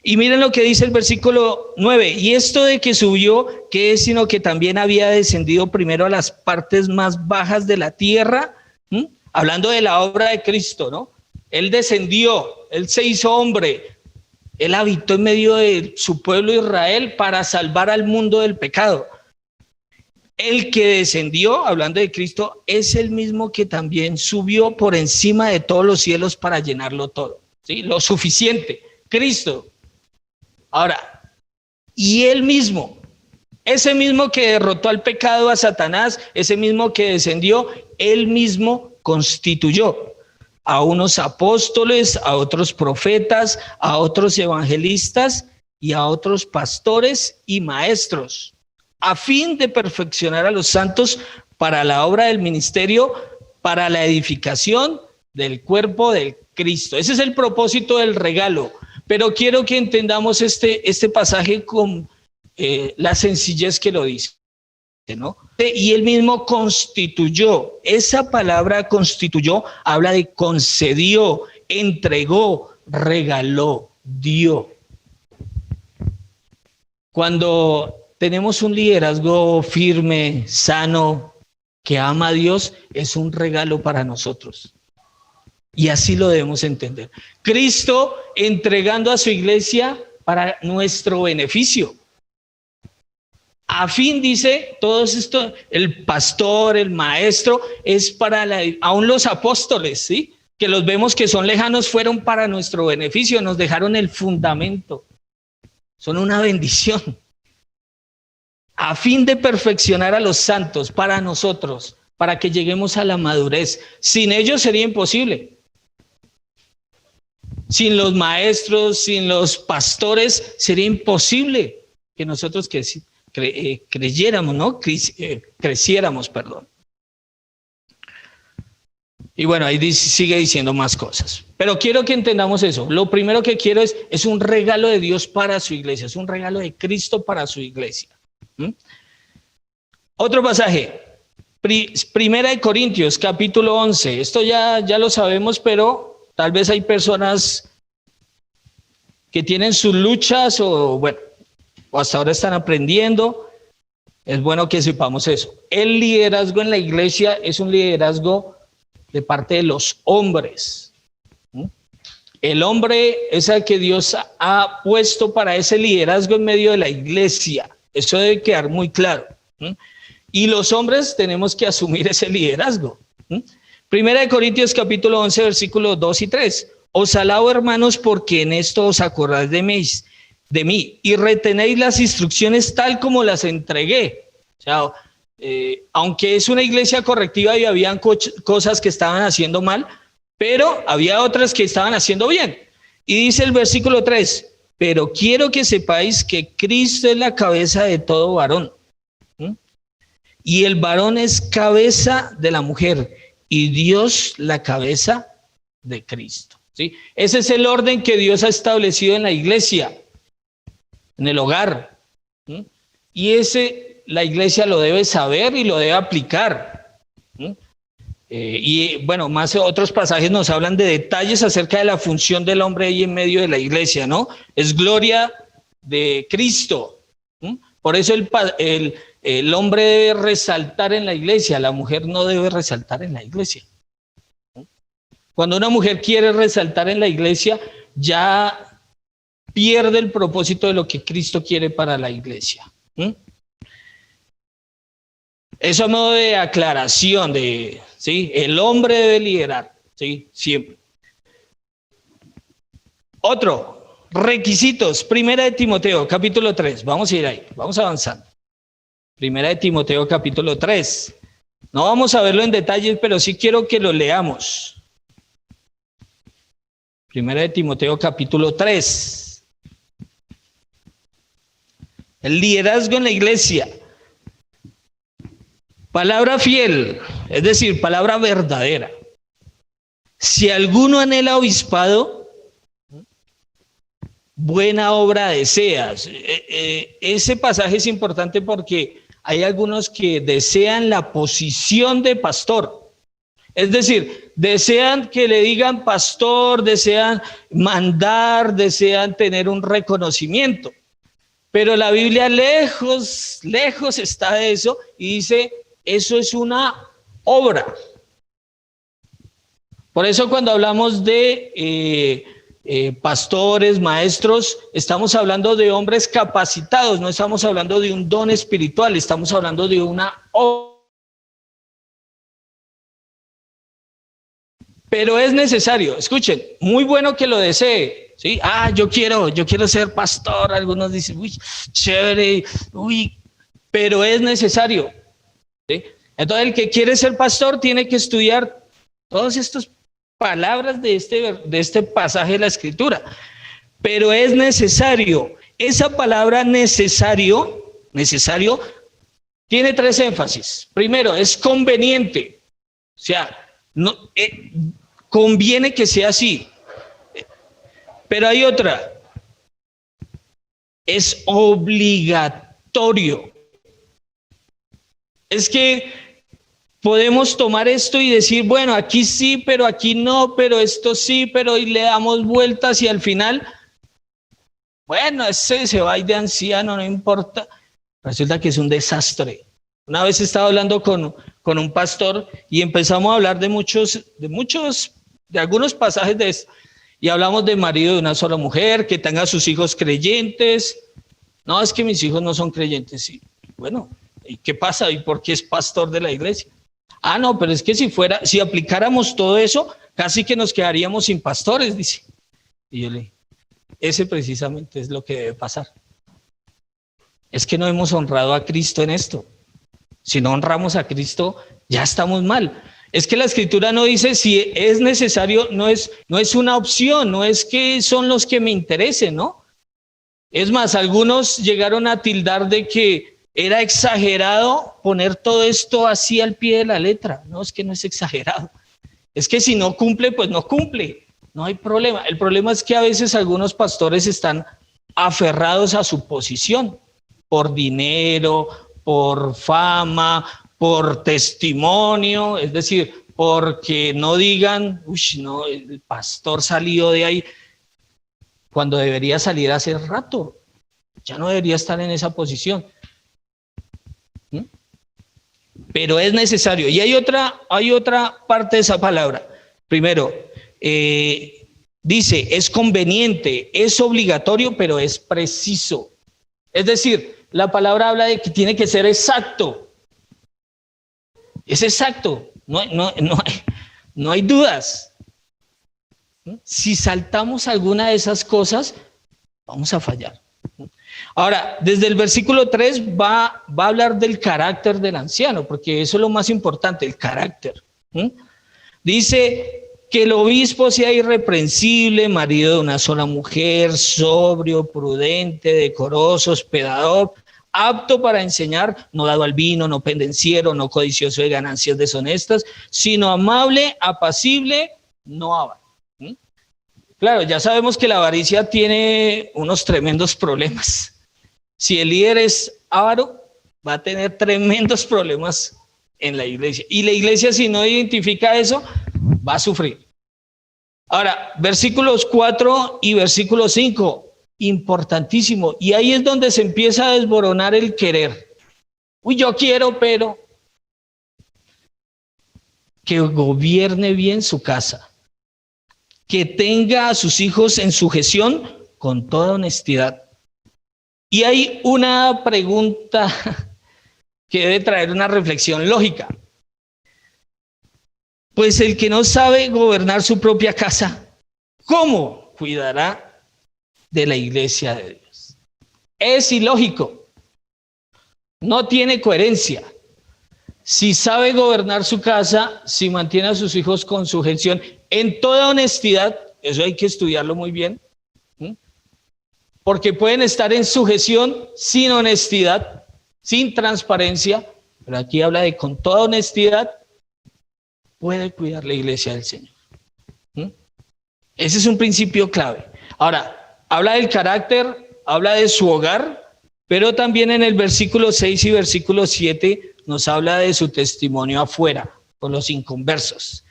Y miren lo que dice el versículo 9, y esto de que subió, ¿qué es? Sino que también había descendido primero a las partes más bajas de la tierra, hablando de la obra de Cristo, ¿no? Él descendió, él se hizo hombre, él habitó en medio de su pueblo Israel para salvar al mundo del pecado. El que descendió, hablando de Cristo, es el mismo que también subió por encima de todos los cielos para llenarlo todo, ¿sí? Lo suficiente, Cristo. Ahora, y él mismo, ese mismo que derrotó al pecado, a Satanás, ese mismo que descendió, él mismo constituyó a unos apóstoles, a otros profetas, a otros evangelistas y a otros pastores y maestros, a fin de perfeccionar a los santos para la obra del ministerio, para la edificación del cuerpo de Cristo. Ese es el propósito del regalo. Pero quiero que entendamos este pasaje con la sencillez que lo dice, ¿no? Y él mismo constituyó. Esa palabra constituyó habla de concedió, entregó, regaló, dio. Cuando tenemos un liderazgo firme, sano, que ama a Dios, es un regalo para nosotros. Y así lo debemos entender. Cristo entregando a su iglesia para nuestro beneficio. A fin, dice, todo esto, el pastor, el maestro, es para aún los apóstoles, ¿sí? Que los vemos que son lejanos, fueron para nuestro beneficio, nos dejaron el fundamento. Son una bendición. a fin de perfeccionar a los santos para nosotros, para que lleguemos a la madurez. Sin ellos sería imposible. Sin los maestros, sin los pastores, sería imposible que nosotros creyéramos, ¿no? Creciéramos, perdón. Y bueno, ahí sigue diciendo más cosas. Pero quiero que entendamos eso. Lo primero que quiero es un regalo de Dios para su iglesia, es un regalo de Cristo para su iglesia. Otro pasaje, Primera de Corintios, capítulo 11. Esto ya lo sabemos, pero tal vez hay personas que tienen sus luchas o hasta ahora están aprendiendo. Es bueno que sepamos eso. El liderazgo en la iglesia es un liderazgo de parte de los hombres. El hombre es el que Dios ha puesto para ese liderazgo en medio de la iglesia. Eso debe quedar muy claro. Y los hombres tenemos que asumir ese liderazgo. Primera de Corintios capítulo 11, versículos 2 y 3. Os alabo, hermanos, porque en esto os acordáis de mí y retenéis las instrucciones tal como las entregué. O sea, aunque es una iglesia correctiva y habían cosas que estaban haciendo mal, pero había otras que estaban haciendo bien. Y dice el versículo 3, pero quiero que sepáis que Cristo es la cabeza de todo varón. Y el varón es cabeza de la mujer y Dios la cabeza de Cristo. ¿Sí? Ese es el orden que Dios ha establecido en la iglesia, en el hogar. Y la iglesia lo debe saber y lo debe aplicar. Y bueno, más otros pasajes nos hablan de detalles acerca de la función del hombre ahí en medio de la iglesia, ¿no? Es gloria de Cristo. Por eso el hombre debe resaltar en la iglesia, la mujer no debe resaltar en la iglesia. Cuando una mujer quiere resaltar en la iglesia, ya pierde el propósito de lo que Cristo quiere para la iglesia. Eso a modo de aclaración, ¿sí? El hombre debe liderar, ¿sí? Siempre. Otro, requisitos. Primera de Timoteo, capítulo 3. Vamos a ir ahí, vamos avanzando. Primera de Timoteo, capítulo 3. No vamos a verlo en detalle, pero sí quiero que lo leamos. Primera de Timoteo, capítulo 3. El liderazgo en la iglesia. Palabra fiel, es decir, palabra verdadera. Si alguno anhela obispado, buena obra deseas. Ese pasaje es importante porque hay algunos que desean la posición de pastor. Es decir, desean que le digan pastor, desean mandar, desean tener un reconocimiento. Pero la Biblia lejos está de eso y dice, eso es una obra. Por eso cuando hablamos de pastores, maestros, estamos hablando de hombres capacitados, no estamos hablando de un don espiritual, estamos hablando de una obra. Pero es necesario, escuchen, muy bueno que lo desee, ¿sí? Yo quiero ser pastor, algunos dicen, uy, chévere, pero es necesario, ¿sí? Entonces el que quiere ser pastor tiene que estudiar todas estas palabras de este pasaje de la Escritura, pero es necesario. Esa palabra necesario tiene tres énfasis. Primero, es conveniente, o sea, no, conviene que sea así. Pero hay otra, es obligatorio. Es que podemos tomar esto y decir, bueno, aquí sí, pero aquí no, pero esto sí, pero y le damos vueltas y al final, bueno, ese se va de anciano, no importa. Resulta que es un desastre. Una vez estaba hablando con un pastor y empezamos a hablar de algunos pasajes de esto. Y hablamos de marido de una sola mujer, que tenga sus hijos creyentes. No, es que mis hijos no son creyentes. Sí. Bueno, ¿y qué pasa? ¿Y por qué es pastor de la iglesia? No, pero es que si aplicáramos todo eso, casi que nos quedaríamos sin pastores, dice. Y yo le dije, ese precisamente es lo que debe pasar. Es que no hemos honrado a Cristo en esto. Si no honramos a Cristo, ya estamos mal. Es que la Escritura no dice si es necesario, no es una opción, no es que son los que me interesen, ¿no? Es más, algunos llegaron a tildar de que era exagerado poner todo esto así al pie de la letra. No, es que no es exagerado. Es que si no cumple, pues no cumple. No hay problema. El problema es que a veces algunos pastores están aferrados a su posición por dinero, por fama, por testimonio, es decir, porque no digan, uy, no, el pastor salió de ahí, cuando debería salir hace rato, ya no debería estar en esa posición. ¿Mm? Pero es necesario. Y hay otra parte de esa palabra. Primero, dice, es conveniente, es obligatorio, pero es preciso. Es decir, la palabra habla de que tiene que ser exacto. Es exacto, no hay dudas. Si saltamos alguna de esas cosas, vamos a fallar. Ahora, desde el versículo 3 va a hablar del carácter del anciano, porque eso es lo más importante, el carácter. Dice que el obispo sea irreprensible, marido de una sola mujer, sobrio, prudente, decoroso, hospedador, apto para enseñar, no dado al vino, no pendenciero, no codicioso de ganancias deshonestas, sino amable, apacible, no avaro. Claro, ya sabemos que la avaricia tiene unos tremendos problemas. Si el líder es avaro, va a tener tremendos problemas en la iglesia. Y la iglesia, si no identifica eso, va a sufrir. Ahora, versículos 4 y versículo 5. Importantísimo, y ahí es donde se empieza a desboronar el querer. Uy, yo quiero, pero que gobierne bien su casa, que tenga a sus hijos en sujeción con toda honestidad. Y hay una pregunta que debe traer una reflexión lógica. Pues el que no sabe gobernar su propia casa, ¿cómo cuidará de la iglesia de Dios? Es ilógico, no tiene coherencia. Si sabe gobernar su casa, si mantiene a sus hijos con sujeción en toda honestidad, eso hay que estudiarlo muy bien, porque pueden estar en sujeción sin honestidad, sin transparencia, pero aquí habla de con toda honestidad, puede cuidar la iglesia del Señor. Ese es un principio clave. Ahora, habla del carácter, habla de su hogar, pero también en el versículo 6 y versículo 7 nos habla de su testimonio afuera, con los inconversos.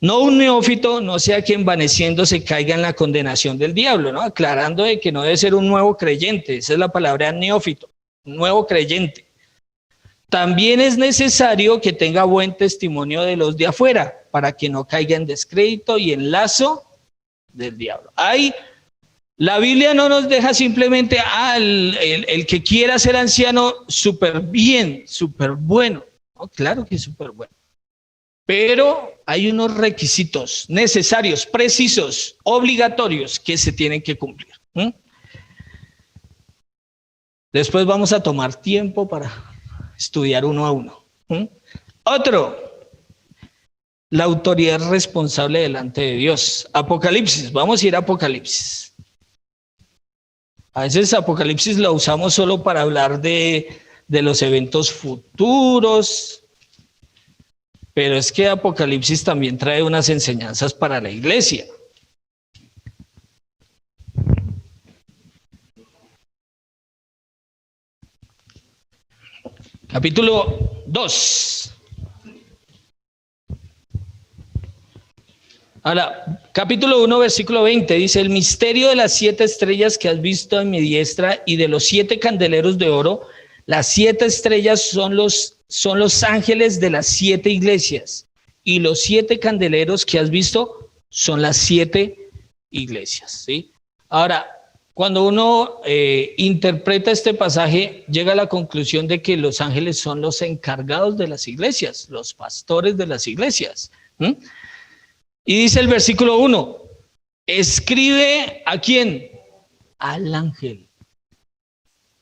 No un neófito, no sea que envaneciéndose caiga en la condenación del diablo, ¿no? Aclarando de que no debe ser un nuevo creyente, esa es la palabra neófito, nuevo creyente. También es necesario que tenga buen testimonio de los de afuera, para que no caiga en descrédito y en lazo del diablo. La Biblia no nos deja simplemente el que quiera ser anciano súper bien, súper bueno. No, claro que es súper bueno. Pero hay unos requisitos necesarios, precisos, obligatorios que se tienen que cumplir. Después vamos a tomar tiempo para estudiar uno a uno. Otro, la autoridad responsable delante de Dios. Apocalipsis, vamos a ir a Apocalipsis. A veces Apocalipsis lo usamos solo para hablar de los eventos futuros, pero es que Apocalipsis también trae unas enseñanzas para la iglesia. Capítulo 2. Ahora, capítulo 1, versículo 20, dice, el misterio de las 7 estrellas que has visto en mi diestra y de los 7 candeleros de oro, las 7 estrellas son los ángeles de las 7 iglesias y los 7 candeleros que has visto son las 7 iglesias, ¿sí? Ahora, cuando uno interpreta este pasaje, llega a la conclusión de que los ángeles son los encargados de las iglesias, los pastores de las iglesias. Y dice el versículo 1, escribe ¿a quién? Al ángel.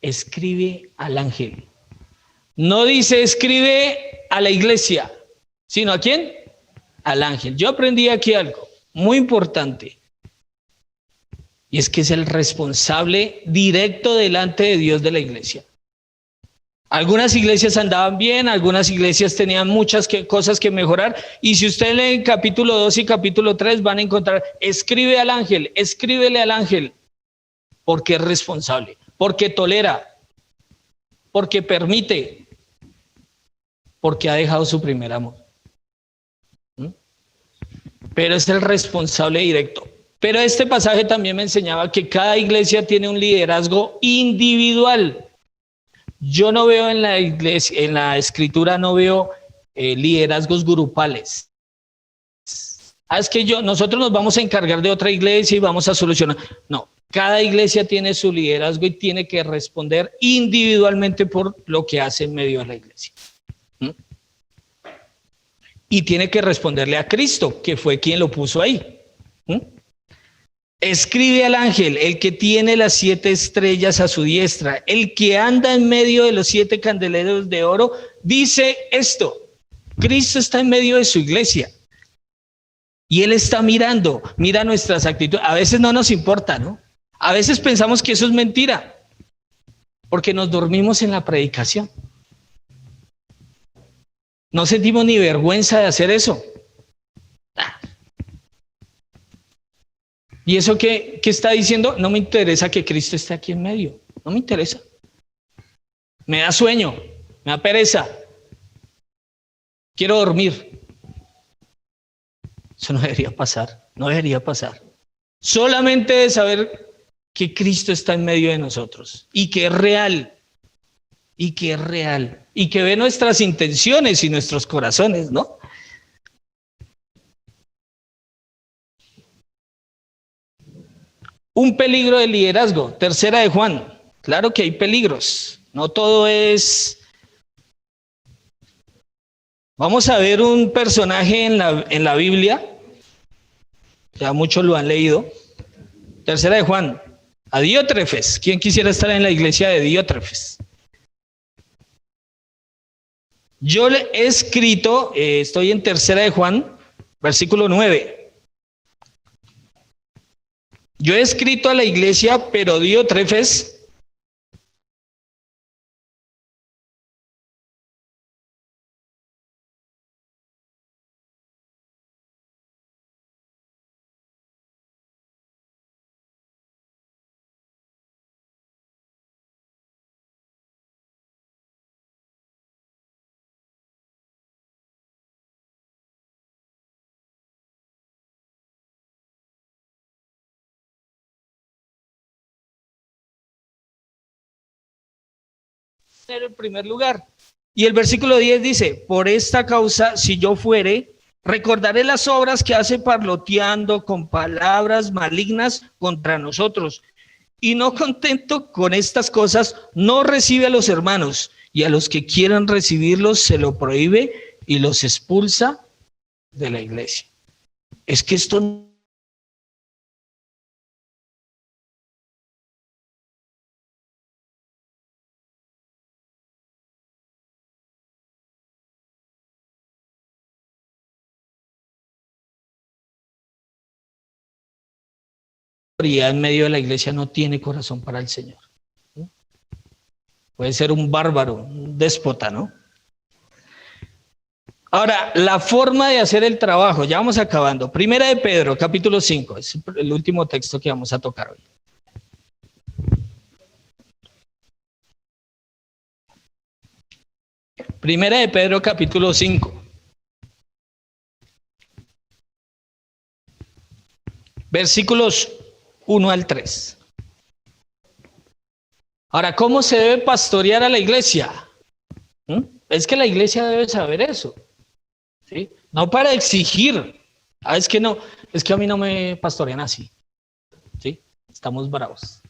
escribe al ángel. No dice escribe a la iglesia, sino ¿a quién? Al ángel. Yo aprendí aquí algo muy importante. Y es que es el responsable directo delante de Dios de la iglesia. Algunas iglesias andaban bien, algunas iglesias tenían muchas cosas que mejorar. Y si usted lee capítulo 2 y capítulo 3 van a encontrar, escribe al ángel, escríbele al ángel, porque es responsable, porque tolera, porque permite, porque ha dejado su primer amor. Pero es el responsable directo. Pero este pasaje también me enseñaba que cada iglesia tiene un liderazgo individual. Yo no veo en la iglesia, en la escritura no veo liderazgos grupales. Es que nosotros nos vamos a encargar de otra iglesia y vamos a solucionar. No, cada iglesia tiene su liderazgo y tiene que responder individualmente por lo que hace en medio de la iglesia. Y tiene que responderle a Cristo, que fue quien lo puso ahí. Escribe al ángel, el que tiene las 7 estrellas a su diestra, el que anda en medio de los 7 candeleros de oro, dice esto: Cristo está en medio de su iglesia y Él está mirando, mira nuestras actitudes. A veces no nos importa, ¿no? A veces pensamos que eso es mentira, porque nos dormimos en la predicación. No sentimos ni vergüenza de hacer eso. ¿Y eso qué está diciendo? No me interesa que Cristo esté aquí en medio. No me interesa. Me da sueño, me da pereza. Quiero dormir. Eso no debería pasar, no debería pasar. Solamente de saber que Cristo está en medio de nosotros y que es real, y que es real, y que ve nuestras intenciones y nuestros corazones, ¿no? Un peligro de liderazgo, tercera de Juan. Claro que hay peligros, no todo es... Vamos a ver un personaje en la Biblia, ya muchos lo han leído. Tercera de Juan, a Diótrefes. ¿Quién quisiera estar en la iglesia de Diótrefes? Yo le he escrito, estoy en tercera de Juan, versículo 9. Yo he escrito a la iglesia, pero Diótrefes en primer lugar. Y el versículo 10 dice: por esta causa, si yo fuere, recordaré las obras que hace parloteando con palabras malignas contra nosotros. Y no contento con estas cosas, no recibe a los hermanos, y a los que quieran recibirlos se lo prohíbe y los expulsa de la iglesia. Es que esto en medio de la iglesia no tiene corazón para el Señor. Puede ser un bárbaro, un déspota, ¿no? Ahora, la forma de hacer el trabajo, ya vamos acabando. Primera de Pedro, capítulo 5, es el último texto que vamos a tocar hoy. Primera de Pedro, capítulo 5. Versículos 1 al 3. Ahora, ¿cómo se debe pastorear a la iglesia? Es que la iglesia debe saber eso, ¿sí? No para exigir. Es que no, es que a mí no me pastorean así, ¿sí? Estamos bravos,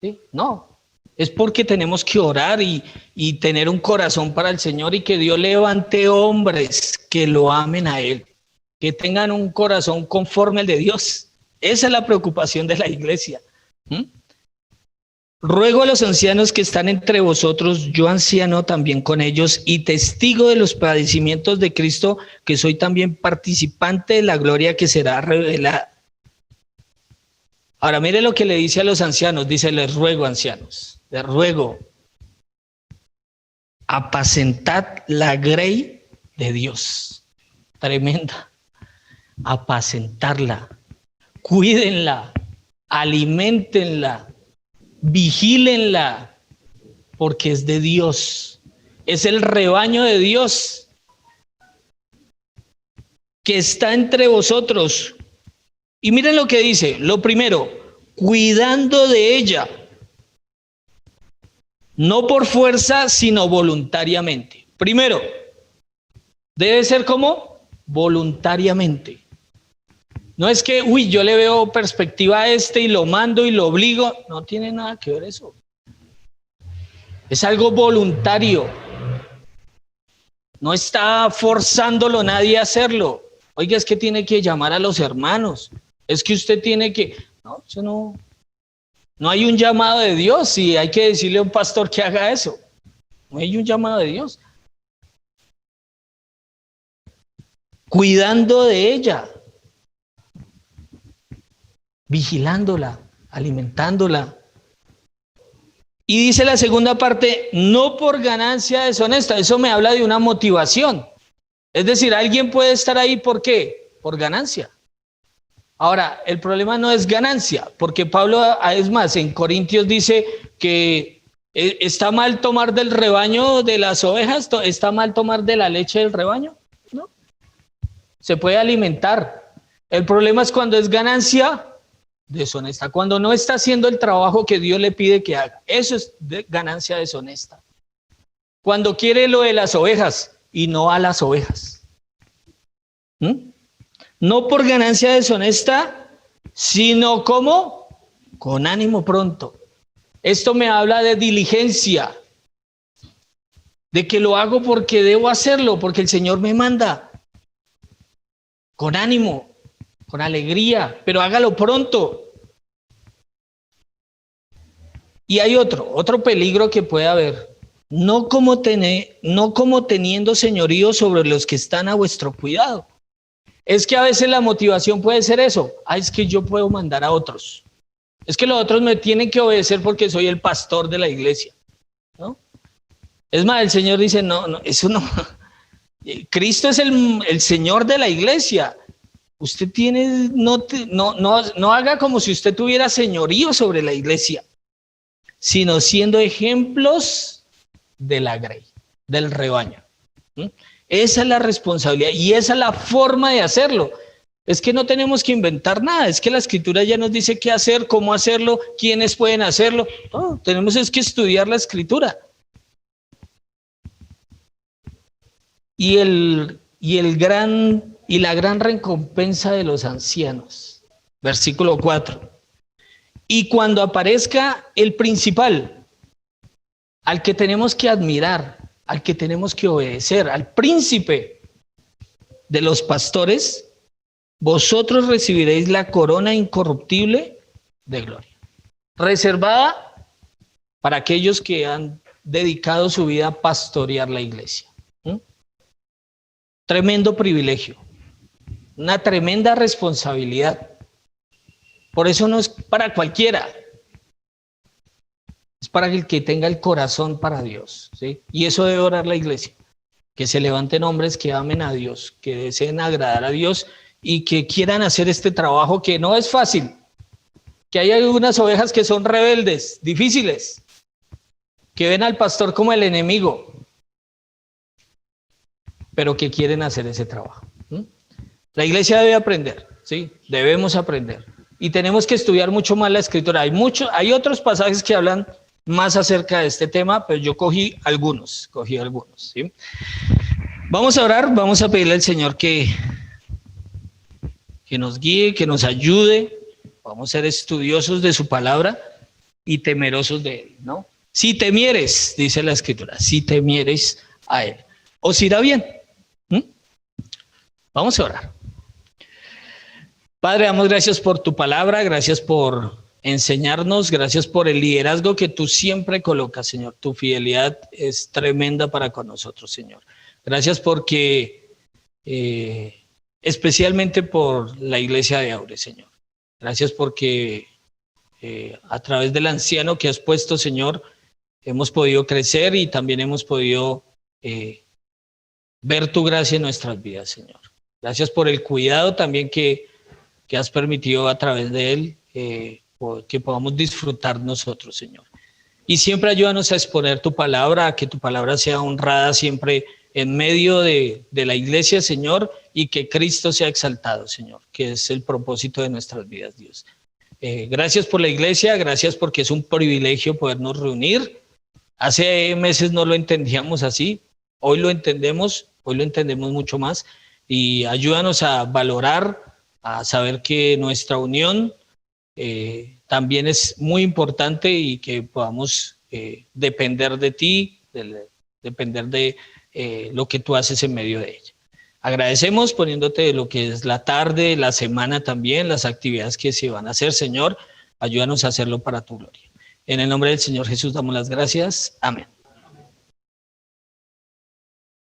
¿sí? No, es porque tenemos que orar y tener un corazón para el Señor y que Dios levante hombres que lo amen a Él, que tengan un corazón conforme al de Dios. Esa es la preocupación de la iglesia. ruego a los ancianos que están entre vosotros, yo anciano también con ellos y testigo de los padecimientos de Cristo, que soy también participante de la gloria que será revelada. Ahora mire lo que le dice a los ancianos, dice, les ruego, ancianos, les ruego, apacentad la grey de Dios. Tremenda. Apacentarla, cuídenla, aliméntenla, vigílenla, porque es de Dios, es el rebaño de Dios que está entre vosotros. Y miren lo que dice, lo primero, cuidando de ella, no por fuerza, sino voluntariamente. Primero, debe ser como voluntariamente. No es que, yo le veo perspectiva a este y lo mando y lo obligo. No tiene nada que ver eso. Es algo voluntario. No está forzándolo nadie a hacerlo. Oiga, es que tiene que llamar a los hermanos. Es que usted tiene que... No, eso no... No hay un llamado de Dios y hay que decirle a un pastor que haga eso. No hay un llamado de Dios. Cuidando de ella. Vigilándola, alimentándola. Y dice la segunda parte, no por ganancia deshonesta. Eso me habla de una motivación. Es decir, alguien puede estar ahí, ¿por qué? Por ganancia. Ahora, el problema no es ganancia, porque Pablo, es más, en Corintios dice que está mal tomar del rebaño de las ovejas, está mal tomar de la leche del rebaño, ¿no? Se puede alimentar. El problema es cuando es ganancia deshonesta, cuando no está haciendo el trabajo que Dios le pide que haga. Eso es ganancia deshonesta. Cuando quiere lo de las ovejas y no a las ovejas. No por ganancia deshonesta, sino como con ánimo pronto. Esto me habla de diligencia, de que lo hago porque debo hacerlo, porque el Señor me manda. Con ánimo, con alegría, pero hágalo pronto. Y hay otro peligro que puede haber. No como teniendo señorío sobre los que están a vuestro cuidado. Es que a veces la motivación puede ser eso. Es que yo puedo mandar a otros. Es que los otros me tienen que obedecer porque soy el pastor de la iglesia, ¿no? Es más, el Señor dice, no, eso no. Cristo es el Señor de la iglesia. Usted tiene, no haga como si usted tuviera señorío sobre la iglesia, sino siendo ejemplos de la grey, del rebaño. Esa es la responsabilidad y esa es la forma de hacerlo. Es que no tenemos que inventar nada, es que la Escritura ya nos dice qué hacer, cómo hacerlo, quiénes pueden hacerlo. No, tenemos es que estudiar la Escritura. Y la gran recompensa de los ancianos. Versículo 4. Y cuando aparezca el principal, al que tenemos que admirar, al que tenemos que obedecer, al príncipe de los pastores, vosotros recibiréis la corona incorruptible de gloria, reservada para aquellos que han dedicado su vida a pastorear la iglesia. Tremendo privilegio, una tremenda responsabilidad. Por eso no es para cualquiera, es para el que tenga el corazón para Dios, ¿sí? Y eso debe orar la iglesia, que se levanten hombres que amen a Dios, que deseen agradar a Dios y que quieran hacer este trabajo que no es fácil, que hay algunas ovejas que son rebeldes, difíciles, que ven al pastor como el enemigo, pero que quieren hacer ese trabajo. La iglesia debe aprender, ¿sí? Debemos aprender. Y tenemos que estudiar mucho más la Escritura. Hay otros pasajes que hablan más acerca de este tema, pero yo cogí algunos, ¿sí? Vamos a orar, vamos a pedirle al Señor que nos guíe, que nos ayude. Vamos a ser estudiosos de su palabra y temerosos de él, ¿no? Si temieres, dice la Escritura, si temieres a él, os irá bien. Vamos a orar. Padre, damos gracias por tu palabra, gracias por enseñarnos, gracias por el liderazgo que tú siempre colocas, Señor. Tu fidelidad es tremenda para con nosotros, Señor. Gracias porque, especialmente por la iglesia de Aure, Señor. Gracias porque a través del anciano que has puesto, Señor, hemos podido crecer y también hemos podido ver tu gracia en nuestras vidas, Señor. Gracias por el cuidado también que has permitido a través de él, que podamos disfrutar nosotros, Señor. Y siempre ayúdanos a exponer tu palabra, a que tu palabra sea honrada siempre en medio de la iglesia, Señor, y que Cristo sea exaltado, Señor, que es el propósito de nuestras vidas, Dios. Gracias por la iglesia, gracias porque es un privilegio podernos reunir. Hace meses no lo entendíamos así, hoy lo entendemos mucho más, y ayúdanos a valorar, a saber que nuestra unión también es muy importante y que podamos depender de ti, depender de lo que tú haces en medio de ella. Agradecemos poniéndote lo que es la tarde, la semana también, las actividades que se van a hacer, Señor. Ayúdanos a hacerlo para tu gloria. En el nombre del Señor Jesús damos las gracias. Amén.